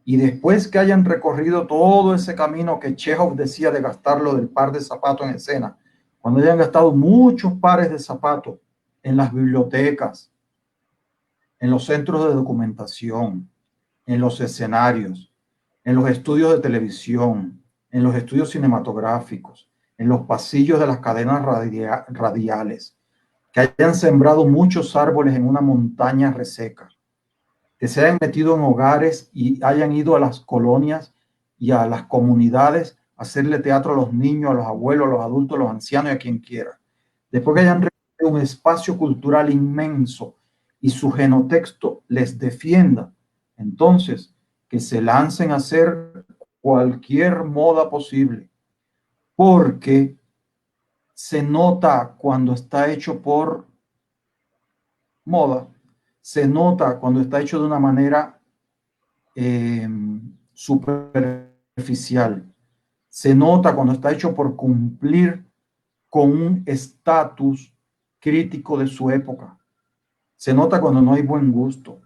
[SPEAKER 2] Y después que hayan recorrido todo ese camino que Chekhov decía de gastarlo del par de zapatos en escena, cuando hayan gastado muchos pares de zapatos en las bibliotecas, en los centros de documentación, en los escenarios, en los estudios de televisión, en los estudios cinematográficos, en los pasillos de las cadenas radiales, que hayan sembrado muchos árboles en una montaña reseca, que se hayan metido en hogares y hayan ido a las colonias y a las comunidades a hacerle teatro a los niños, a los abuelos, a los adultos, a los ancianos y a quien quiera. Después que hayan recorrido un espacio cultural inmenso y su genotexto les defienda, entonces que se lancen a hacer cualquier moda posible, porque se nota cuando está hecho por moda, se nota cuando está hecho de una manera superficial, se nota cuando está hecho por cumplir con un estatus crítico de su época, se nota cuando no hay buen gusto,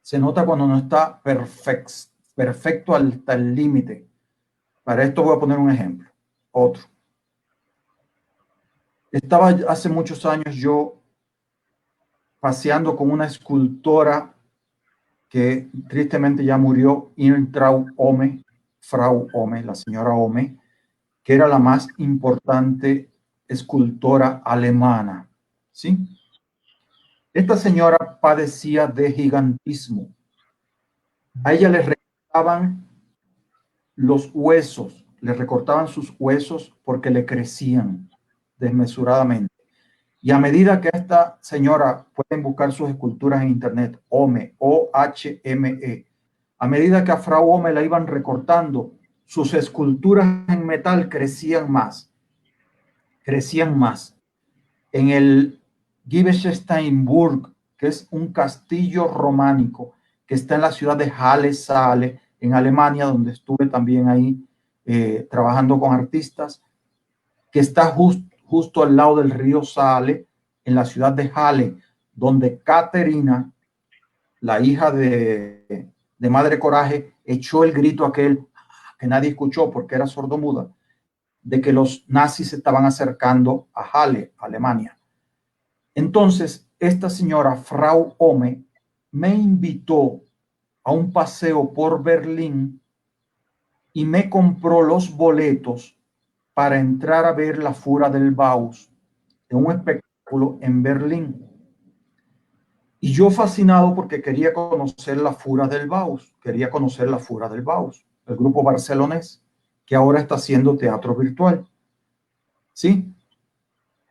[SPEAKER 2] se nota cuando no está perfecto hasta el límite. Para esto voy a poner un ejemplo, otro. Estaba hace muchos años yo paseando con una escultora que tristemente ya murió, Frau Ome, la señora Ome, que era la más importante escultora alemana, ¿sí? Esta señora padecía de gigantismo. A ella le recortaban los huesos, le recortaban sus huesos porque le crecían desmesuradamente. Y a medida que esta señora, pueden buscar sus esculturas en internet, Ome, O-H-M-E, a medida que a Frau Ome la iban recortando, sus esculturas en metal crecían más. En el Giebelsteinburg, que es un castillo románico que está en la ciudad de Halle Saale, en Alemania, donde estuve también ahí trabajando con artistas, que está justo al lado del río Saale, en la ciudad de Halle, donde Caterina, la hija de Madre Coraje, echó el grito aquel que nadie escuchó porque era sordomuda, de que los nazis se estaban acercando a Halle, Alemania. Entonces, esta señora, Frau Ome, me invitó a un paseo por Berlín y me compró los boletos para entrar a ver la Fura del Bauhaus en un espectáculo en Berlín. Y yo fascinado porque quería conocer la Fura del Bauhaus, el grupo barcelonés, que ahora está haciendo teatro virtual, ¿sí?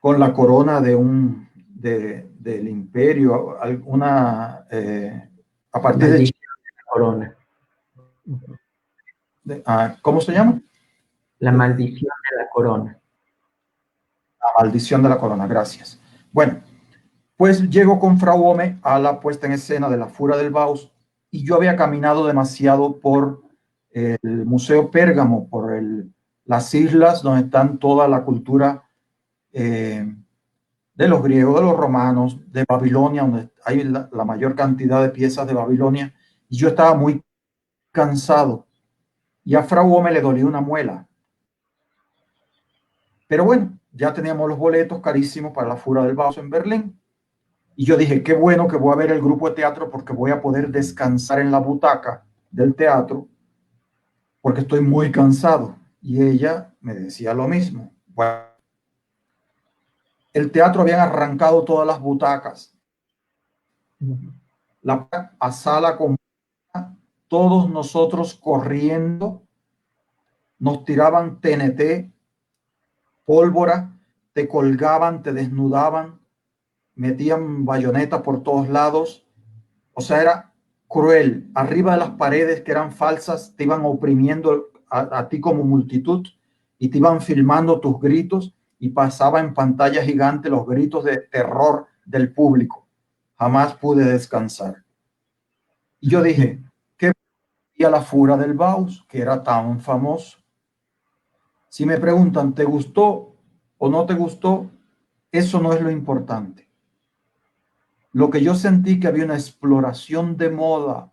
[SPEAKER 2] Con la corona del imperio, a partir de
[SPEAKER 1] la corona.
[SPEAKER 2] ¿Cómo se llama?
[SPEAKER 1] La maldición de la corona.
[SPEAKER 2] La maldición de la corona, gracias. Bueno, pues llego con Frau Ome a la puesta en escena de la Fura del Bauhaus y yo había caminado demasiado por el Museo Pérgamo, por las islas donde están toda la cultura de los griegos, de los romanos, de Babilonia, donde hay la mayor cantidad de piezas de Babilonia, y yo estaba muy cansado y a Frau Ome le dolía una muela. Pero bueno, ya teníamos los boletos carísimos para la Fura del Bauhaus en Berlín. Y yo dije, qué bueno que voy a ver el grupo de teatro porque voy a poder descansar en la butaca del teatro porque estoy muy cansado. Y ella me decía lo mismo. Bueno, el teatro habían arrancado todas las butacas. A sala completa, todos nosotros corriendo, nos tiraban TNT, pólvora, te colgaban, te desnudaban, metían bayonetas por todos lados. O sea, era cruel. Arriba de las paredes que eran falsas, te iban oprimiendo a ti como multitud y te iban filmando tus gritos y pasaba en pantalla gigante los gritos de terror del público. Jamás pude descansar. Y yo dije, ¿qué parecía la fura del Baus, que era tan famoso? Si me preguntan, ¿te gustó o no te gustó? Eso no es lo importante. Lo que yo sentí que había una exploración de moda,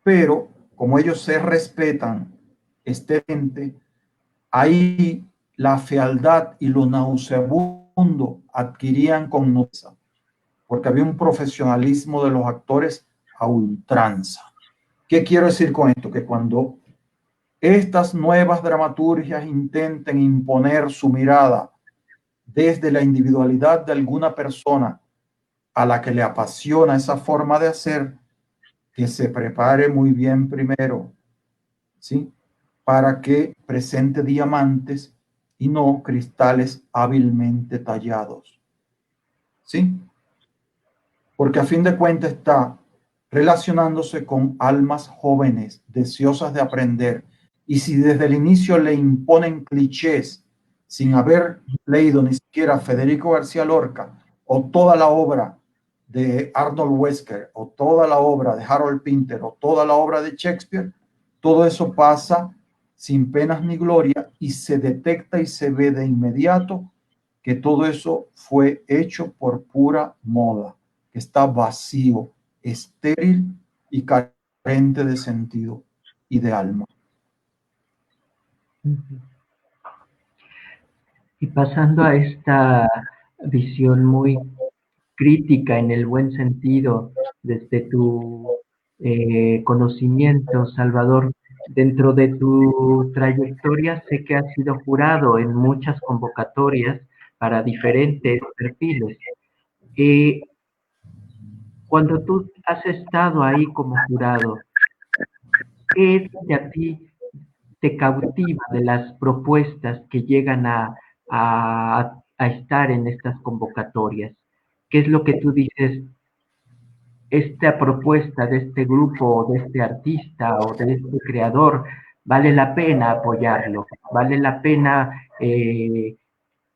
[SPEAKER 2] pero como ellos se respetan estéticamente, ahí la fealdad y lo nauseabundo adquirían connotación, porque había un profesionalismo de los actores a ultranza. ¿Qué quiero decir con esto? Que cuando estas nuevas dramaturgias intenten imponer su mirada desde la individualidad de alguna persona a la que le apasiona esa forma de hacer, que se prepare muy bien primero, ¿sí? Para que presente diamantes y no cristales hábilmente tallados, ¿sí? Porque a fin de cuentas está relacionándose con almas jóvenes, deseosas de aprender. Y si desde el inicio le imponen clichés sin haber leído ni siquiera Federico García Lorca o toda la obra de Arnold Wesker o toda la obra de Harold Pinter o toda la obra de Shakespeare, todo eso pasa sin penas ni gloria y se detecta y se ve de inmediato que todo eso fue hecho por pura moda, que está vacío, estéril y carente de sentido y de alma.
[SPEAKER 1] Y pasando a esta visión muy crítica en el buen sentido, desde tu conocimiento, Salvador, dentro de tu trayectoria sé que has sido jurado en muchas convocatorias para diferentes perfiles. Eh, Cuando tú has estado ahí como jurado, ¿qué es lo que a ti te cautiva de las propuestas que llegan a estar en estas convocatorias? ¿Qué es lo que tú dices? Esta propuesta de este grupo, de este artista o de este creador, vale la pena apoyarlo, vale la pena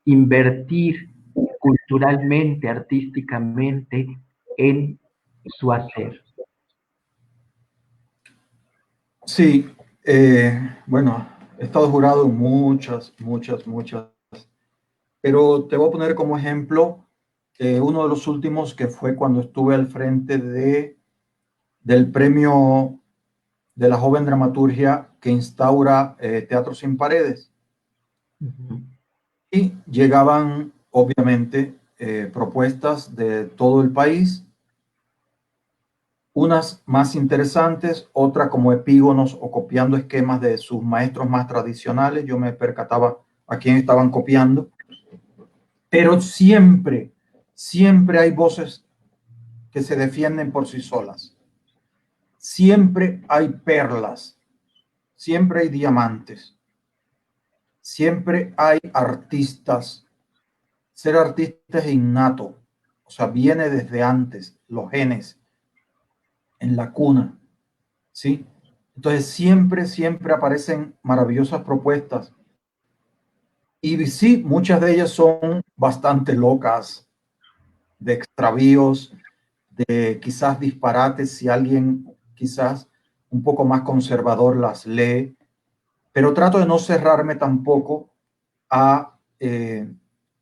[SPEAKER 1] invertir culturalmente, artísticamente en su hacer.
[SPEAKER 2] Sí, bueno, he estado jurado en muchas, pero te voy a poner como ejemplo uno de los últimos que fue cuando estuve al frente del premio de la joven dramaturgia que instaura Teatro Sin Paredes.
[SPEAKER 1] Ujú.
[SPEAKER 2] Y llegaban, obviamente, propuestas de todo el país, unas más interesantes, otras como epígonos o copiando esquemas de sus maestros más tradicionales. Yo me percataba a quién estaban copiando, pero siempre, siempre hay voces que se defienden por sí solas. Siempre hay perlas, siempre hay diamantes, siempre hay artistas. Ser artista es innato, o sea, viene desde antes, los genes, en la cuna, ¿sí? Entonces siempre, siempre aparecen maravillosas propuestas. Y sí, muchas de ellas son bastante locas, de extravíos, de quizás disparates, si alguien quizás un poco más conservador las lee, pero trato de no cerrarme tampoco a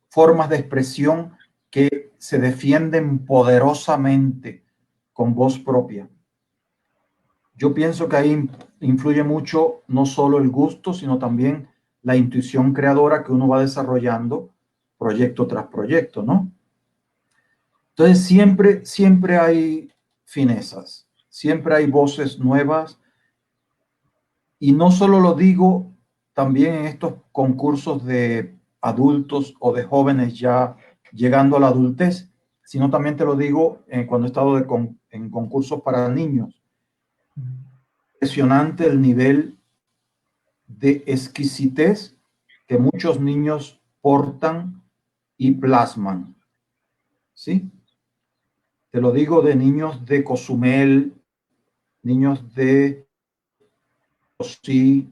[SPEAKER 2] formas de expresión que se defienden poderosamente con voz propia. Yo pienso que ahí influye mucho no solo el gusto, sino también la intuición creadora que uno va desarrollando proyecto tras proyecto, ¿no? Entonces siempre, siempre hay finezas, siempre hay voces nuevas y no solo lo digo también en estos concursos de adultos o de jóvenes ya llegando a la adultez, sino también te lo digo cuando he estado en concursos para niños. Impresionante el nivel de exquisitez que muchos niños portan y plasman, ¿sí? Te lo digo de niños de Cozumel, niños de Osí,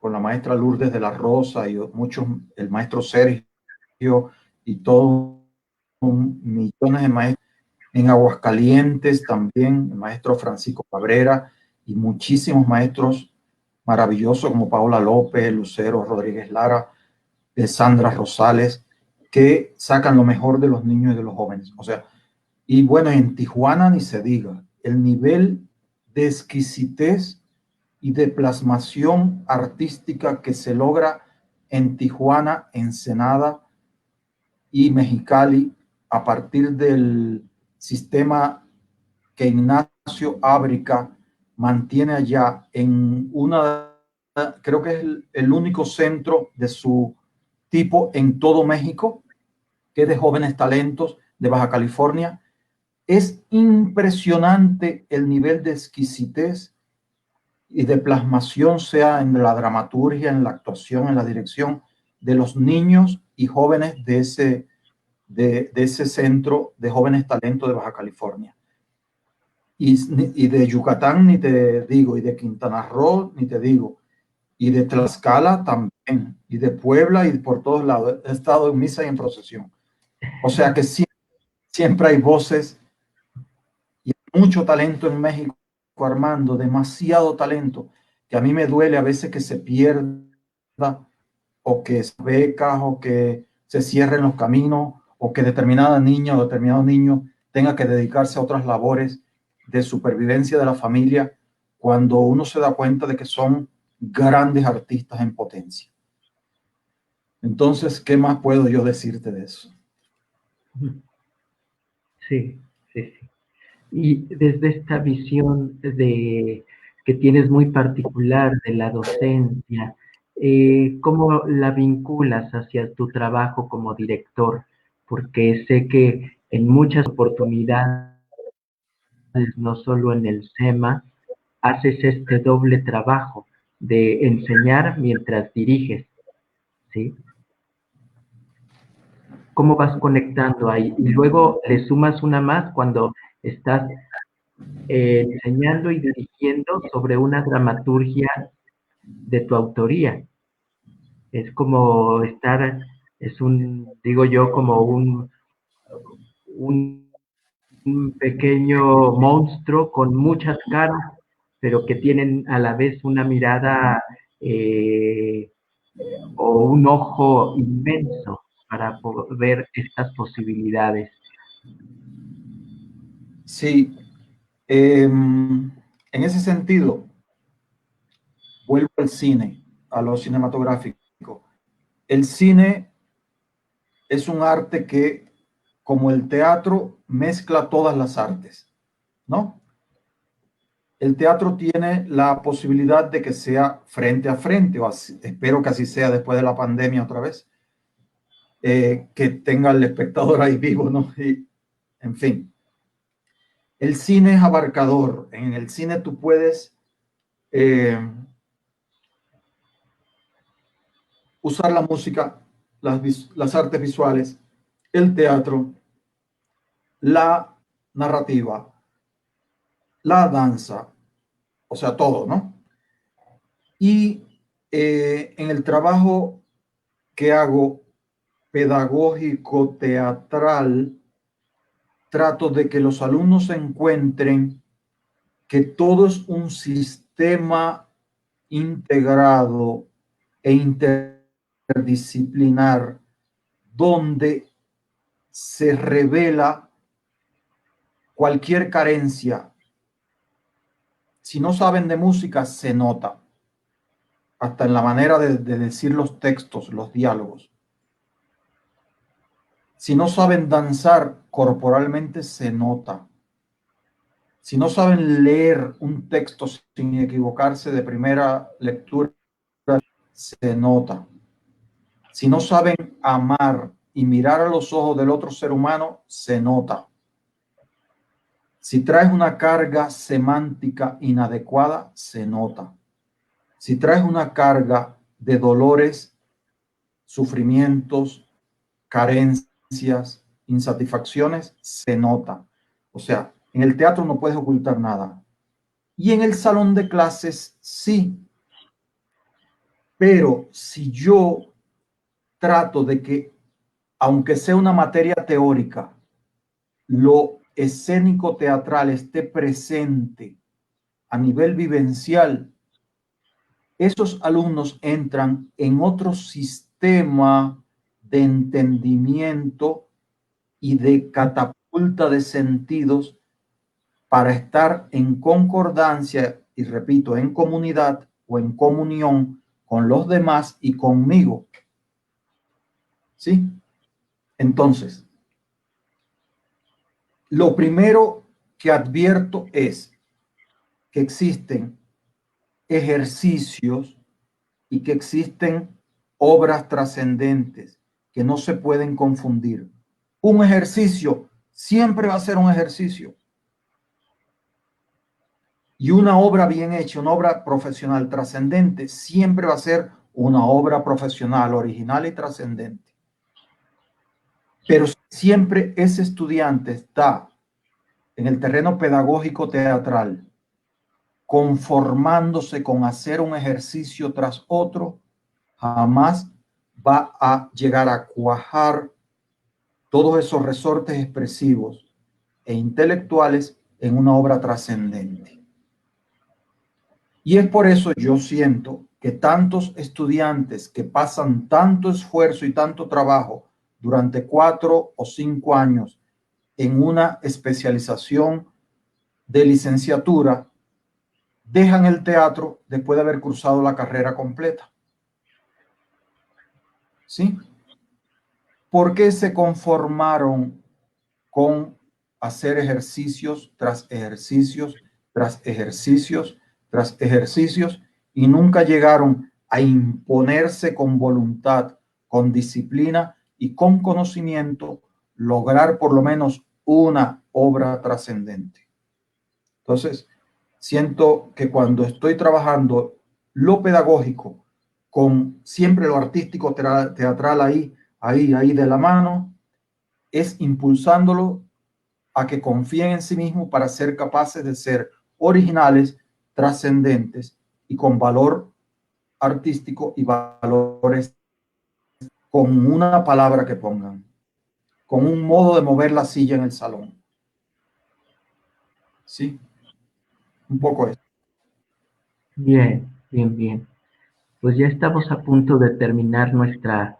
[SPEAKER 2] con la maestra Lourdes de la Rosa y muchos, el maestro Sergio y todos millones de maestros. En Aguascalientes también, el maestro Francisco Cabrera y muchísimos maestros maravillosos como Paola López, Lucero Rodríguez Lara, Sandra Rosales, que sacan lo mejor de los niños y de los jóvenes. O sea, y bueno, en Tijuana ni se diga, el nivel de exquisitez y de plasmación artística que se logra en Tijuana, Ensenada y Mexicali a partir del sistema que Ignacio Ábrica mantiene allá en una, creo que es el único centro de su tipo en todo México, que es de jóvenes talentos de Baja California. Es impresionante el nivel de exquisitez y de plasmación, sea en la dramaturgia, en la actuación, en la dirección de los niños y jóvenes de ese centro de jóvenes talentos de Baja California. Y de Yucatán ni te digo, y de Quintana Roo ni te digo, y de Tlaxcala también, y de Puebla y por todos lados. He estado en misa y en procesión. O sea que siempre hay voces y mucho talento en México, Armando, demasiado talento, que a mí me duele a veces que se pierda o que se becas o que se cierren los caminos o que determinada niña o determinado niño tenga que dedicarse a otras labores de supervivencia de la familia cuando uno se da cuenta de que son grandes artistas en potencia. Entonces, ¿qué más puedo yo decirte de eso?
[SPEAKER 1] Sí, sí, sí. Y desde esta visión que tienes muy particular de la docencia, ¿cómo la vinculas hacia tu trabajo como director? Porque sé que en muchas oportunidades, no solo en el SEMA, haces este doble trabajo de enseñar mientras diriges, ¿sí? ¿Cómo vas conectando ahí? Y luego le sumas una más cuando estás enseñando y dirigiendo sobre una dramaturgia de tu autoría. Es como estar, digo yo, como un, un pequeño monstruo con muchas caras, pero que tienen a la vez una mirada eh, o un ojo inmenso para ver estas posibilidades.
[SPEAKER 2] Sí, en ese sentido, vuelvo al cine, a lo cinematográfico. El cine es un arte que, como el teatro, mezcla todas las artes, ¿no? El teatro tiene la posibilidad de que sea frente a frente, o así, espero que así sea después de la pandemia otra vez, que tenga el espectador ahí vivo, ¿no? Y, en fin, el cine es abarcador. En el cine tú puedes usar la música, las artes visuales, el teatro, la narrativa, la danza, o sea, todo, ¿no? Y en el trabajo que hago pedagógico teatral, trato de que los alumnos encuentren que todo es un sistema integrado e interdisciplinar donde se revela cualquier carencia. Si no saben de música, se nota, hasta en la manera de decir los textos, los diálogos. Si no saben danzar, corporalmente se nota. Si no saben leer un texto sin equivocarse de primera lectura, se nota. Si no saben amar y mirar a los ojos del otro ser humano, se nota. Si traes una carga semántica inadecuada, se nota. Si traes una carga de dolores, sufrimientos, carencias, insatisfacciones, se nota. O sea, en el teatro no puedes ocultar nada. Y en el salón de clases, sí. Pero si yo trato de que, aunque sea una materia teórica, lo escénico teatral esté presente a nivel vivencial, esos alumnos entran en otro sistema de entendimiento y de catapulta de sentidos para estar en concordancia y, repito, en comunidad o en comunión con los demás y conmigo. ¿Sí? Entonces, lo primero que advierto es que existen ejercicios y que existen obras trascendentes que no se pueden confundir. Un ejercicio siempre va a ser un ejercicio. Y una obra bien hecha, una obra profesional trascendente, siempre va a ser una obra profesional, original y trascendente. Pero siempre ese estudiante está en el terreno pedagógico teatral, conformándose con hacer un ejercicio tras otro, jamás va a llegar a cuajar todos esos resortes expresivos e intelectuales en una obra trascendente. Y es por eso yo siento que tantos estudiantes que pasan tanto esfuerzo y tanto trabajo durante 4 o 5 años en una especialización de licenciatura, dejan el teatro después de haber cursado la carrera completa. ¿Sí? ¿Por qué se conformaron con hacer ejercicios tras ejercicios, tras ejercicios, tras ejercicios, y nunca llegaron a imponerse con voluntad, con disciplina y con conocimiento, lograr por lo menos una obra trascendente? Entonces, siento que cuando estoy trabajando lo pedagógico con siempre lo artístico teatral ahí de la mano, es impulsándolo a que confíen en sí mismos para ser capaces de ser originales, trascendentes y con valor artístico y valores, con una palabra que pongan, con un modo de mover la silla en el salón. Sí, un poco eso.
[SPEAKER 1] Bien, bien, bien. Pues ya estamos a punto de terminar nuestra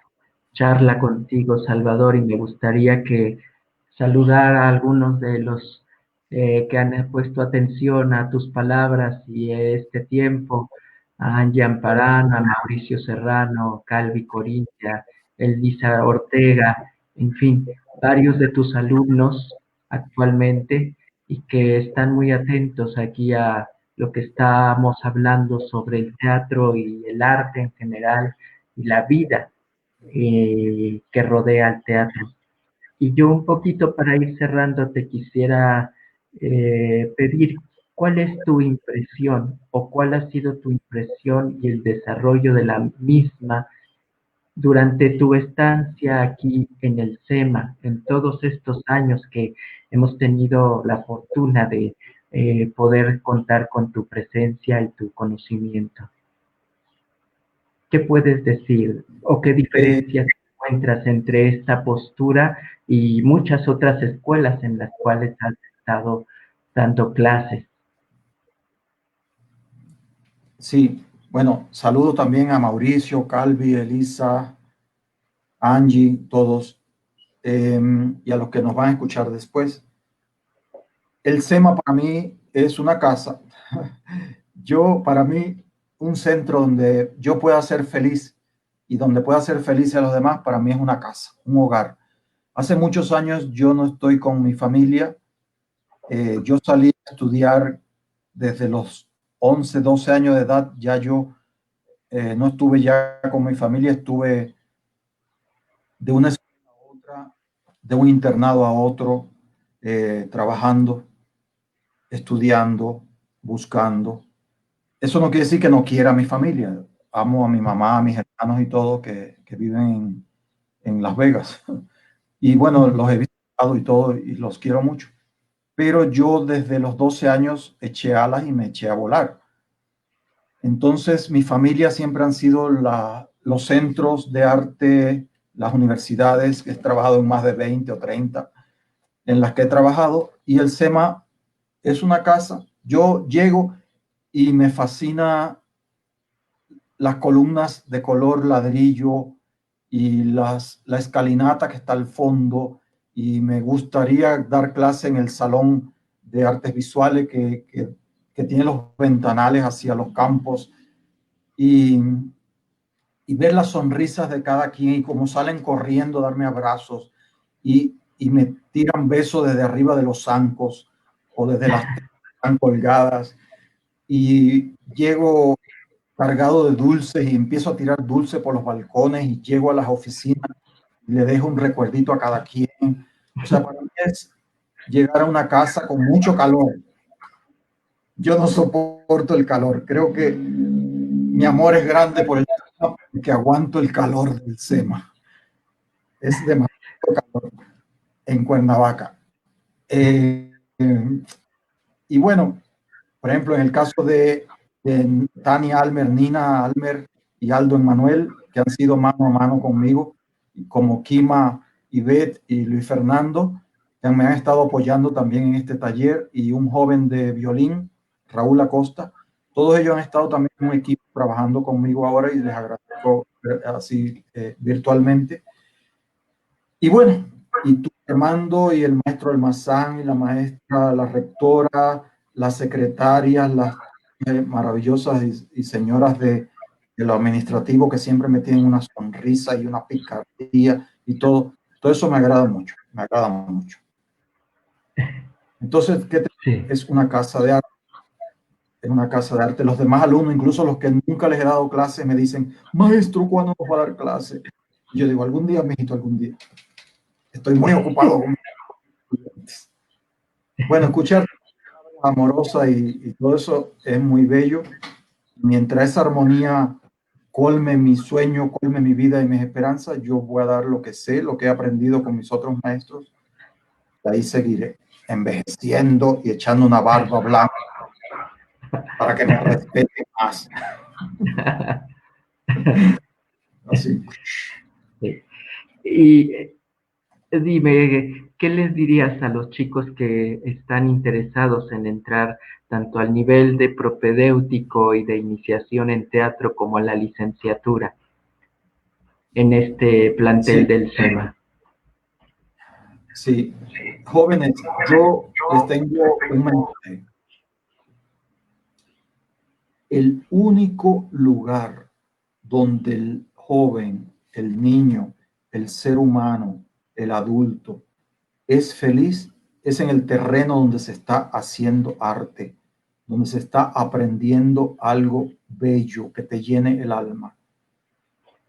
[SPEAKER 1] charla contigo, Salvador, y me gustaría que saludara a algunos de los que han puesto atención a tus palabras y este tiempo, a Angie Amparán, a Mauricio Serrano, Calvi Corilla, Elisa Ortega, en fin, varios de tus alumnos actualmente y que están muy atentos aquí a lo que estamos hablando sobre el teatro y el arte en general y la vida que rodea al teatro. Y yo un poquito para ir cerrando te quisiera pedir cuál es tu impresión o cuál ha sido tu impresión y el desarrollo de la misma durante tu estancia aquí en el SEMA, en todos estos años que hemos tenido la fortuna de poder contar con tu presencia y tu conocimiento. ¿Qué puedes decir o qué diferencias encuentras entre esta postura y muchas otras escuelas en las cuales has estado dando clases?
[SPEAKER 2] Sí, bueno, saludo también a Mauricio, Calvi, Elisa, Angie, todos, y a los que nos van a escuchar después. El SEMA para mí es una casa. Para mí, un centro donde yo pueda ser feliz y donde pueda ser feliz a los demás, para mí es una casa, un hogar. Hace muchos años yo no estoy con mi familia. Yo salí a estudiar desde los 11, 12 años de edad. Ya yo no estuve ya con mi familia, estuve de una escuela a otra, de un internado a otro, trabajando, estudiando, buscando. Eso no quiere decir que no quiera a mi familia. Amo a mi mamá, a mis hermanos y todo que viven en Las Vegas. Y bueno, los he visitado y todo y los quiero mucho. Pero yo desde los 12 años eché alas y me eché a volar. Entonces, mi familia siempre han sido los centros de arte, las universidades, que he trabajado en más de 20 o 30 en las que he trabajado, y el SEMA es una casa. Yo llego y me fascina las columnas de color ladrillo y la escalinata que está al fondo, y me gustaría dar clase en el salón de artes visuales que tiene los ventanales hacia los campos, y, y ver las sonrisas de cada quien y cómo salen corriendo a darme abrazos y me tiran besos desde arriba de los zancos o desde las telas que están colgadas, y llego cargado de dulces y empiezo a tirar dulce por los balcones y llego a las oficinas y le dejo un recuerdito a cada quien. O sea, para mí es llegar a una casa con mucho calor. Yo no soporto el calor. Creo que mi amor es grande por el SEMA, porque aguanto el calor del SEMA. Es demasiado calor en Cuernavaca. Y bueno, por ejemplo, en el caso de Tania Almer, Nina Almer y Aldo Emanuel, que han sido mano a mano conmigo, como Kima, Ivette y Luis Fernando, que me han estado apoyando también en este taller, y un joven de violín, Raúl Acosta. Todos ellos han estado también en un equipo trabajando conmigo ahora, y les agradezco así virtualmente. Y bueno, y tú, Armando, y el maestro Almazán, y la maestra, la rectora, las secretarias, las maravillosas y señoras de lo administrativo, que siempre me tienen una sonrisa y una picardía y todo eso me agrada mucho, me agrada mucho. Entonces,
[SPEAKER 1] Sí.
[SPEAKER 2] es una casa de arte, es una casa de arte. Los demás alumnos, incluso los que nunca les he dado clase, me dicen, maestro, ¿cuándo nos va a dar clase? Y yo digo, algún día, mijito, algún día. Estoy muy ocupado con mis estudiantes. Bueno, escuchar amorosa y todo eso es muy bello. Mientras esa armonía colme mi sueño, colme mi vida y mis esperanzas, yo voy a dar lo que sé, lo que he aprendido con mis otros maestros. De ahí seguiré envejeciendo y echando una barba blanca para que me respeten más. Así.
[SPEAKER 1] Sí. Y dime, ¿qué les dirías a los chicos que están interesados en entrar tanto al nivel de propedéutico y de iniciación en teatro como a la licenciatura en este plantel
[SPEAKER 2] Sí,
[SPEAKER 1] del SEMA?
[SPEAKER 2] sí. Jóvenes, yo les tengo un mensaje. El único lugar donde el joven, el niño, el ser humano, el adulto es feliz es en el terreno donde se está haciendo arte, donde se está aprendiendo algo bello que te llene el alma,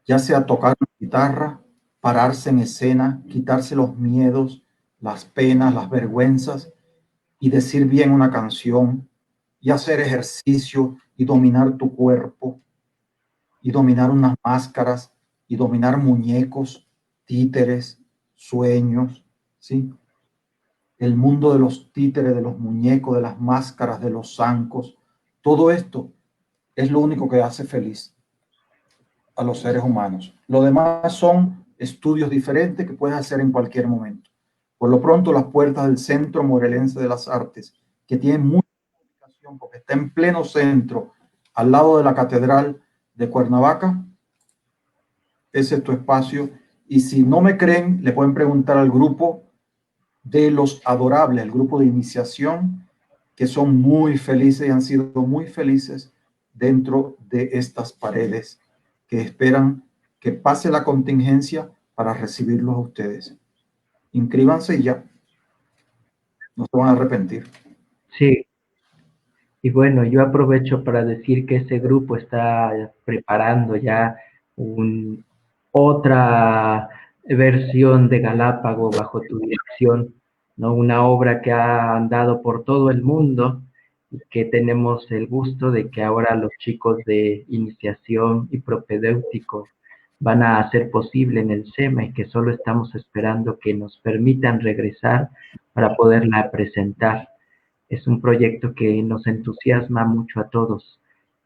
[SPEAKER 2] ya sea tocar una guitarra, pararse en escena, quitarse los miedos, las penas, las vergüenzas y decir bien una canción, y hacer ejercicio y dominar tu cuerpo y dominar unas máscaras y dominar muñecos, títeres, sueños, ¿sí? El mundo de los títeres, de los muñecos, de las máscaras, de los zancos, todo esto es lo único que hace feliz a los seres humanos. Lo demás son estudios diferentes que puedes hacer en cualquier momento. Por lo pronto, las puertas del Centro Morelense de las Artes, que tiene mucha comunicación porque está en pleno centro, al lado de la Catedral de Cuernavaca, ese es tu espacio. Y si no me creen, le pueden preguntar al grupo de los adorables, el grupo de iniciación, que son muy felices y han sido muy felices dentro de estas paredes, que esperan que pase la contingencia para recibirlos a ustedes. Inscríbanse y ya, no se van a arrepentir.
[SPEAKER 1] Sí, y bueno, yo aprovecho para decir que ese grupo está preparando ya otra versión de Galápago bajo tu dirección, ¿no? Una obra que ha andado por todo el mundo y que tenemos el gusto de que ahora los chicos de iniciación y propedéuticos van a hacer posible en el SEMA, y que solo estamos esperando que nos permitan regresar para poderla presentar. Es un proyecto que nos entusiasma mucho a todos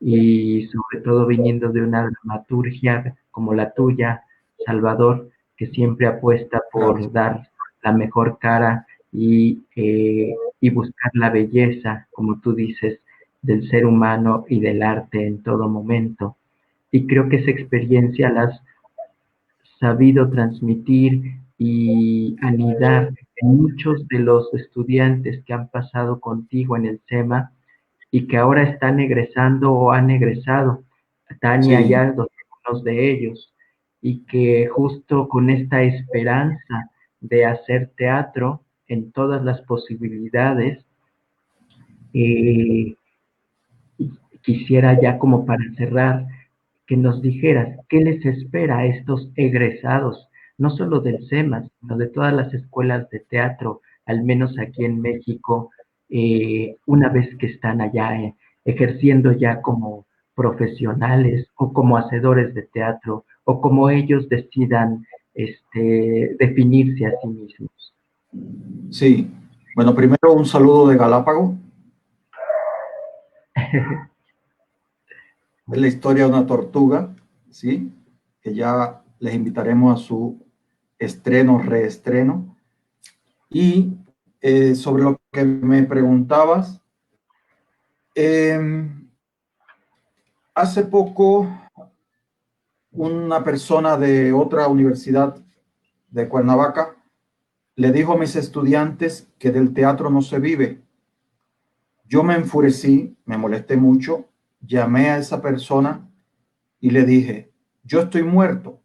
[SPEAKER 1] y sobre todo viniendo de una dramaturgia como la tuya, Salvador, que siempre apuesta
[SPEAKER 2] Gracias.
[SPEAKER 1] por dar la mejor cara y buscar la belleza, como tú dices, del ser humano y del arte en todo momento. Y creo que esa experiencia la has sabido transmitir y anidar en muchos de los estudiantes que han pasado contigo en el SEMA y que ahora están egresando o han egresado. Tania
[SPEAKER 2] Sí,
[SPEAKER 1] ya algunos de ellos, y que justo con esta esperanza de hacer teatro en todas las posibilidades, eh, quisiera ya como para cerrar que nos dijeras qué les espera a estos egresados, no solo del SEMA, sino de todas las escuelas de teatro, al menos aquí en México, una vez que están allá ejerciendo ya como profesionales o como hacedores de teatro o como ellos decidan definirse a sí mismos.
[SPEAKER 2] sí. Bueno, primero un saludo de Galápago. Es la historia de una tortuga, ¿sí? Que ya les invitaremos a su estreno, reestreno. Y sobre lo que me preguntabas, eh, hace poco una persona de otra universidad de Cuernavaca le dijo a mis estudiantes que del teatro no se vive. Yo me enfurecí, me molesté mucho, llamé a esa persona y le dije, yo estoy muerto.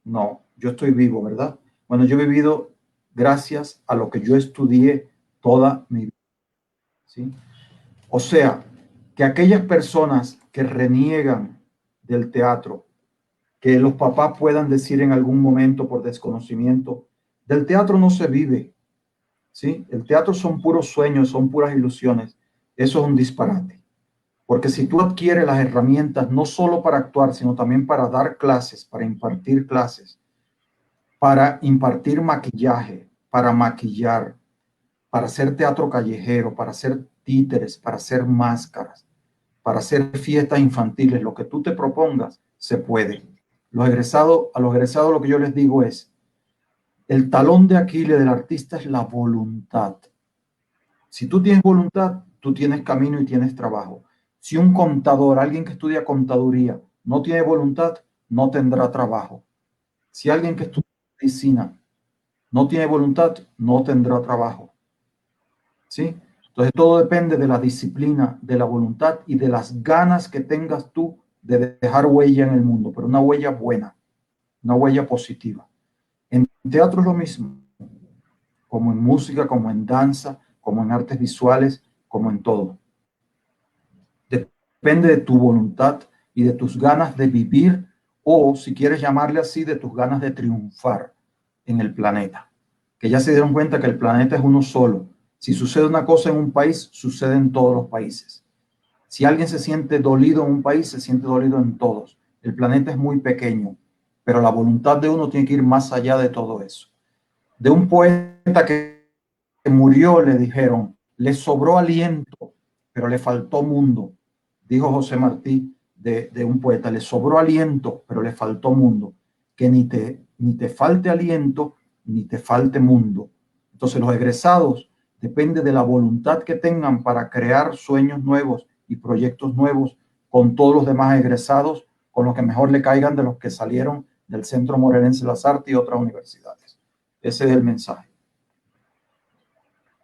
[SPEAKER 2] No, yo estoy vivo, ¿verdad? Bueno, yo he vivido gracias a lo que yo estudié toda mi vida, ¿sí? O sea, que aquellas personas que reniegan del teatro, que los papás puedan decir en algún momento por desconocimiento, del teatro no se vive, ¿sí? El teatro son puros sueños, son puras ilusiones. Eso es un disparate. Porque si tú adquieres las herramientas no solo para actuar, sino también para dar clases, para impartir clases, para impartir maquillaje, para maquillar, para hacer teatro callejero, para hacer títeres, para hacer máscaras, para hacer fiestas infantiles, lo que tú te propongas, se puede. A los egresados lo que yo les digo es, el talón de Aquiles del artista es la voluntad. Si tú tienes voluntad, tú tienes camino y tienes trabajo. Si un contador, alguien que estudia contaduría, no tiene voluntad, no tendrá trabajo. Si alguien que estudia medicina no tiene voluntad, no tendrá trabajo. ¿Sí? Entonces todo depende de la disciplina, de la voluntad y de las ganas que tengas tú de dejar huella en el mundo, pero una huella buena, una huella positiva. En teatro es lo mismo, como en música, como en danza, como en artes visuales, como en todo. Depende de tu voluntad y de tus ganas de vivir o, si quieres llamarle así, de tus ganas de triunfar en el planeta. Que ya se dieron cuenta que el planeta es uno solo. Si sucede una cosa en un país, sucede en todos los países. Si alguien se siente dolido en un país, se siente dolido en todos. El planeta es muy pequeño, pero la voluntad de uno tiene que ir más allá de todo eso. De un poeta que murió, le dijeron, le sobró aliento, pero le faltó mundo. Dijo José Martí de un poeta, le sobró aliento, pero le faltó mundo. Que ni te falte aliento, ni te falte mundo. Entonces los egresados depende de la voluntad que tengan para crear sueños nuevos y proyectos nuevos con todos los demás egresados, con los que mejor le caigan de los que salieron del Centro Morelense de las Artes y otras universidades. Ese es el mensaje.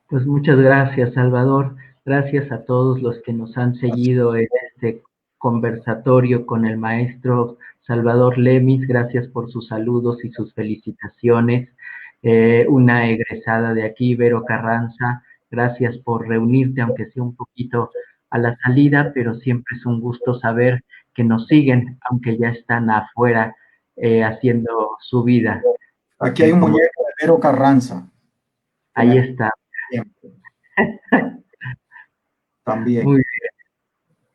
[SPEAKER 1] Pues muchas gracias, Salvador. Gracias a todos los que nos han seguido en este conversatorio con el maestro Salvador Lemis. Gracias por sus saludos y sus felicitaciones. Una egresada de aquí, Vero Carranza. Gracias por reunirte, aunque sea un poquito a la salida, pero siempre es un gusto saber que nos siguen, aunque ya están afuera haciendo su vida.
[SPEAKER 2] Aquí hay un
[SPEAKER 1] Como
[SPEAKER 2] muñeco de Vero Carranza, que
[SPEAKER 1] ahí
[SPEAKER 2] me
[SPEAKER 1] está.
[SPEAKER 2] también.
[SPEAKER 1] Muy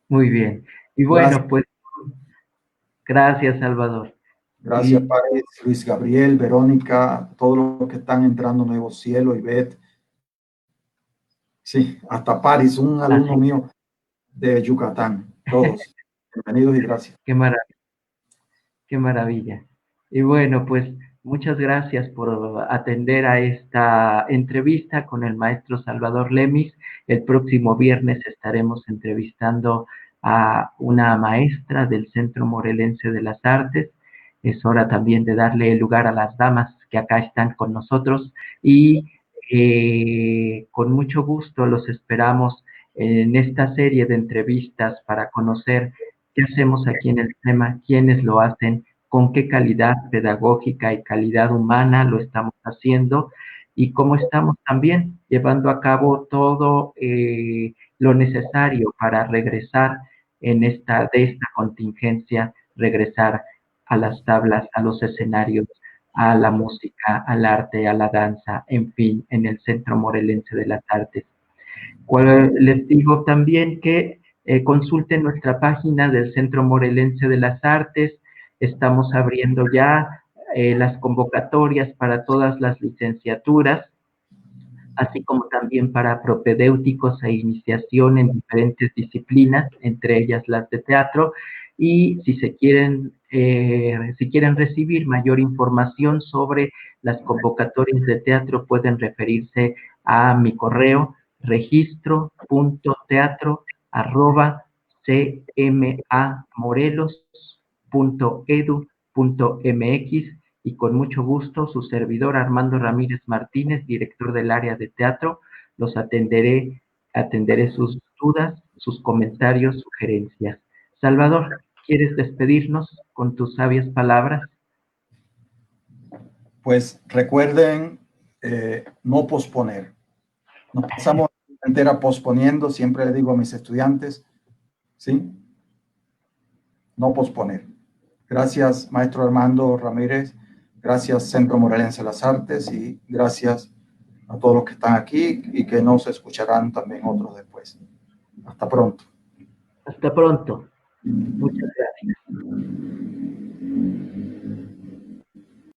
[SPEAKER 1] muy bien. Y
[SPEAKER 2] Gracias,
[SPEAKER 1] bueno, pues gracias, Salvador.
[SPEAKER 2] gracias,
[SPEAKER 1] Y
[SPEAKER 2] Paris, Luis Gabriel, Verónica, todos los que están entrando Nuevo Cielo, Ivette, sí, hasta Paris, un alumno
[SPEAKER 1] así,
[SPEAKER 2] mío de Yucatán, todos. Bienvenidos y gracias.
[SPEAKER 1] Qué maravilla, qué maravilla. Y bueno, pues muchas gracias por atender a esta entrevista con el maestro Salvador Lemis. El próximo viernes estaremos entrevistando a una maestra del Centro Morelense de las Artes. Es hora también de darle lugar a las damas que acá están con nosotros y con mucho gusto los esperamos en esta serie de entrevistas para conocer qué hacemos aquí en el tema, quiénes lo hacen, con qué calidad pedagógica y calidad humana lo estamos haciendo y cómo estamos también llevando a cabo todo lo necesario para regresar de esta contingencia, regresar a las tablas, a los escenarios, a la música, al arte, a la danza, en fin, en el Centro Morelense de las Artes. Les digo también que consulten nuestra página del Centro Morelense de las Artes. Estamos abriendo ya las convocatorias para todas las licenciaturas, así como también para propedéuticos e iniciación en diferentes disciplinas, entre ellas las de teatro. Y si quieren recibir mayor información sobre las convocatorias de teatro, pueden referirse a mi correo registro.teatro@cmamorelos.edu.mx y con mucho gusto su servidor Armando Ramírez Martínez, director del área de teatro, los atenderé sus dudas, sus comentarios, sugerencias. Salvador, ¿quieres despedirnos con tus sabias palabras?
[SPEAKER 2] Pues recuerden no posponer. Nos pasamos entera posponiendo, siempre le digo a mis estudiantes, ¿sí? No posponer. Gracias, maestro Armando Ramírez. Gracias, Centro Morelense de las Artes, y gracias a todos los que están aquí y que nos escucharán también otros después. Hasta pronto.
[SPEAKER 1] Hasta pronto. Muchas gracias.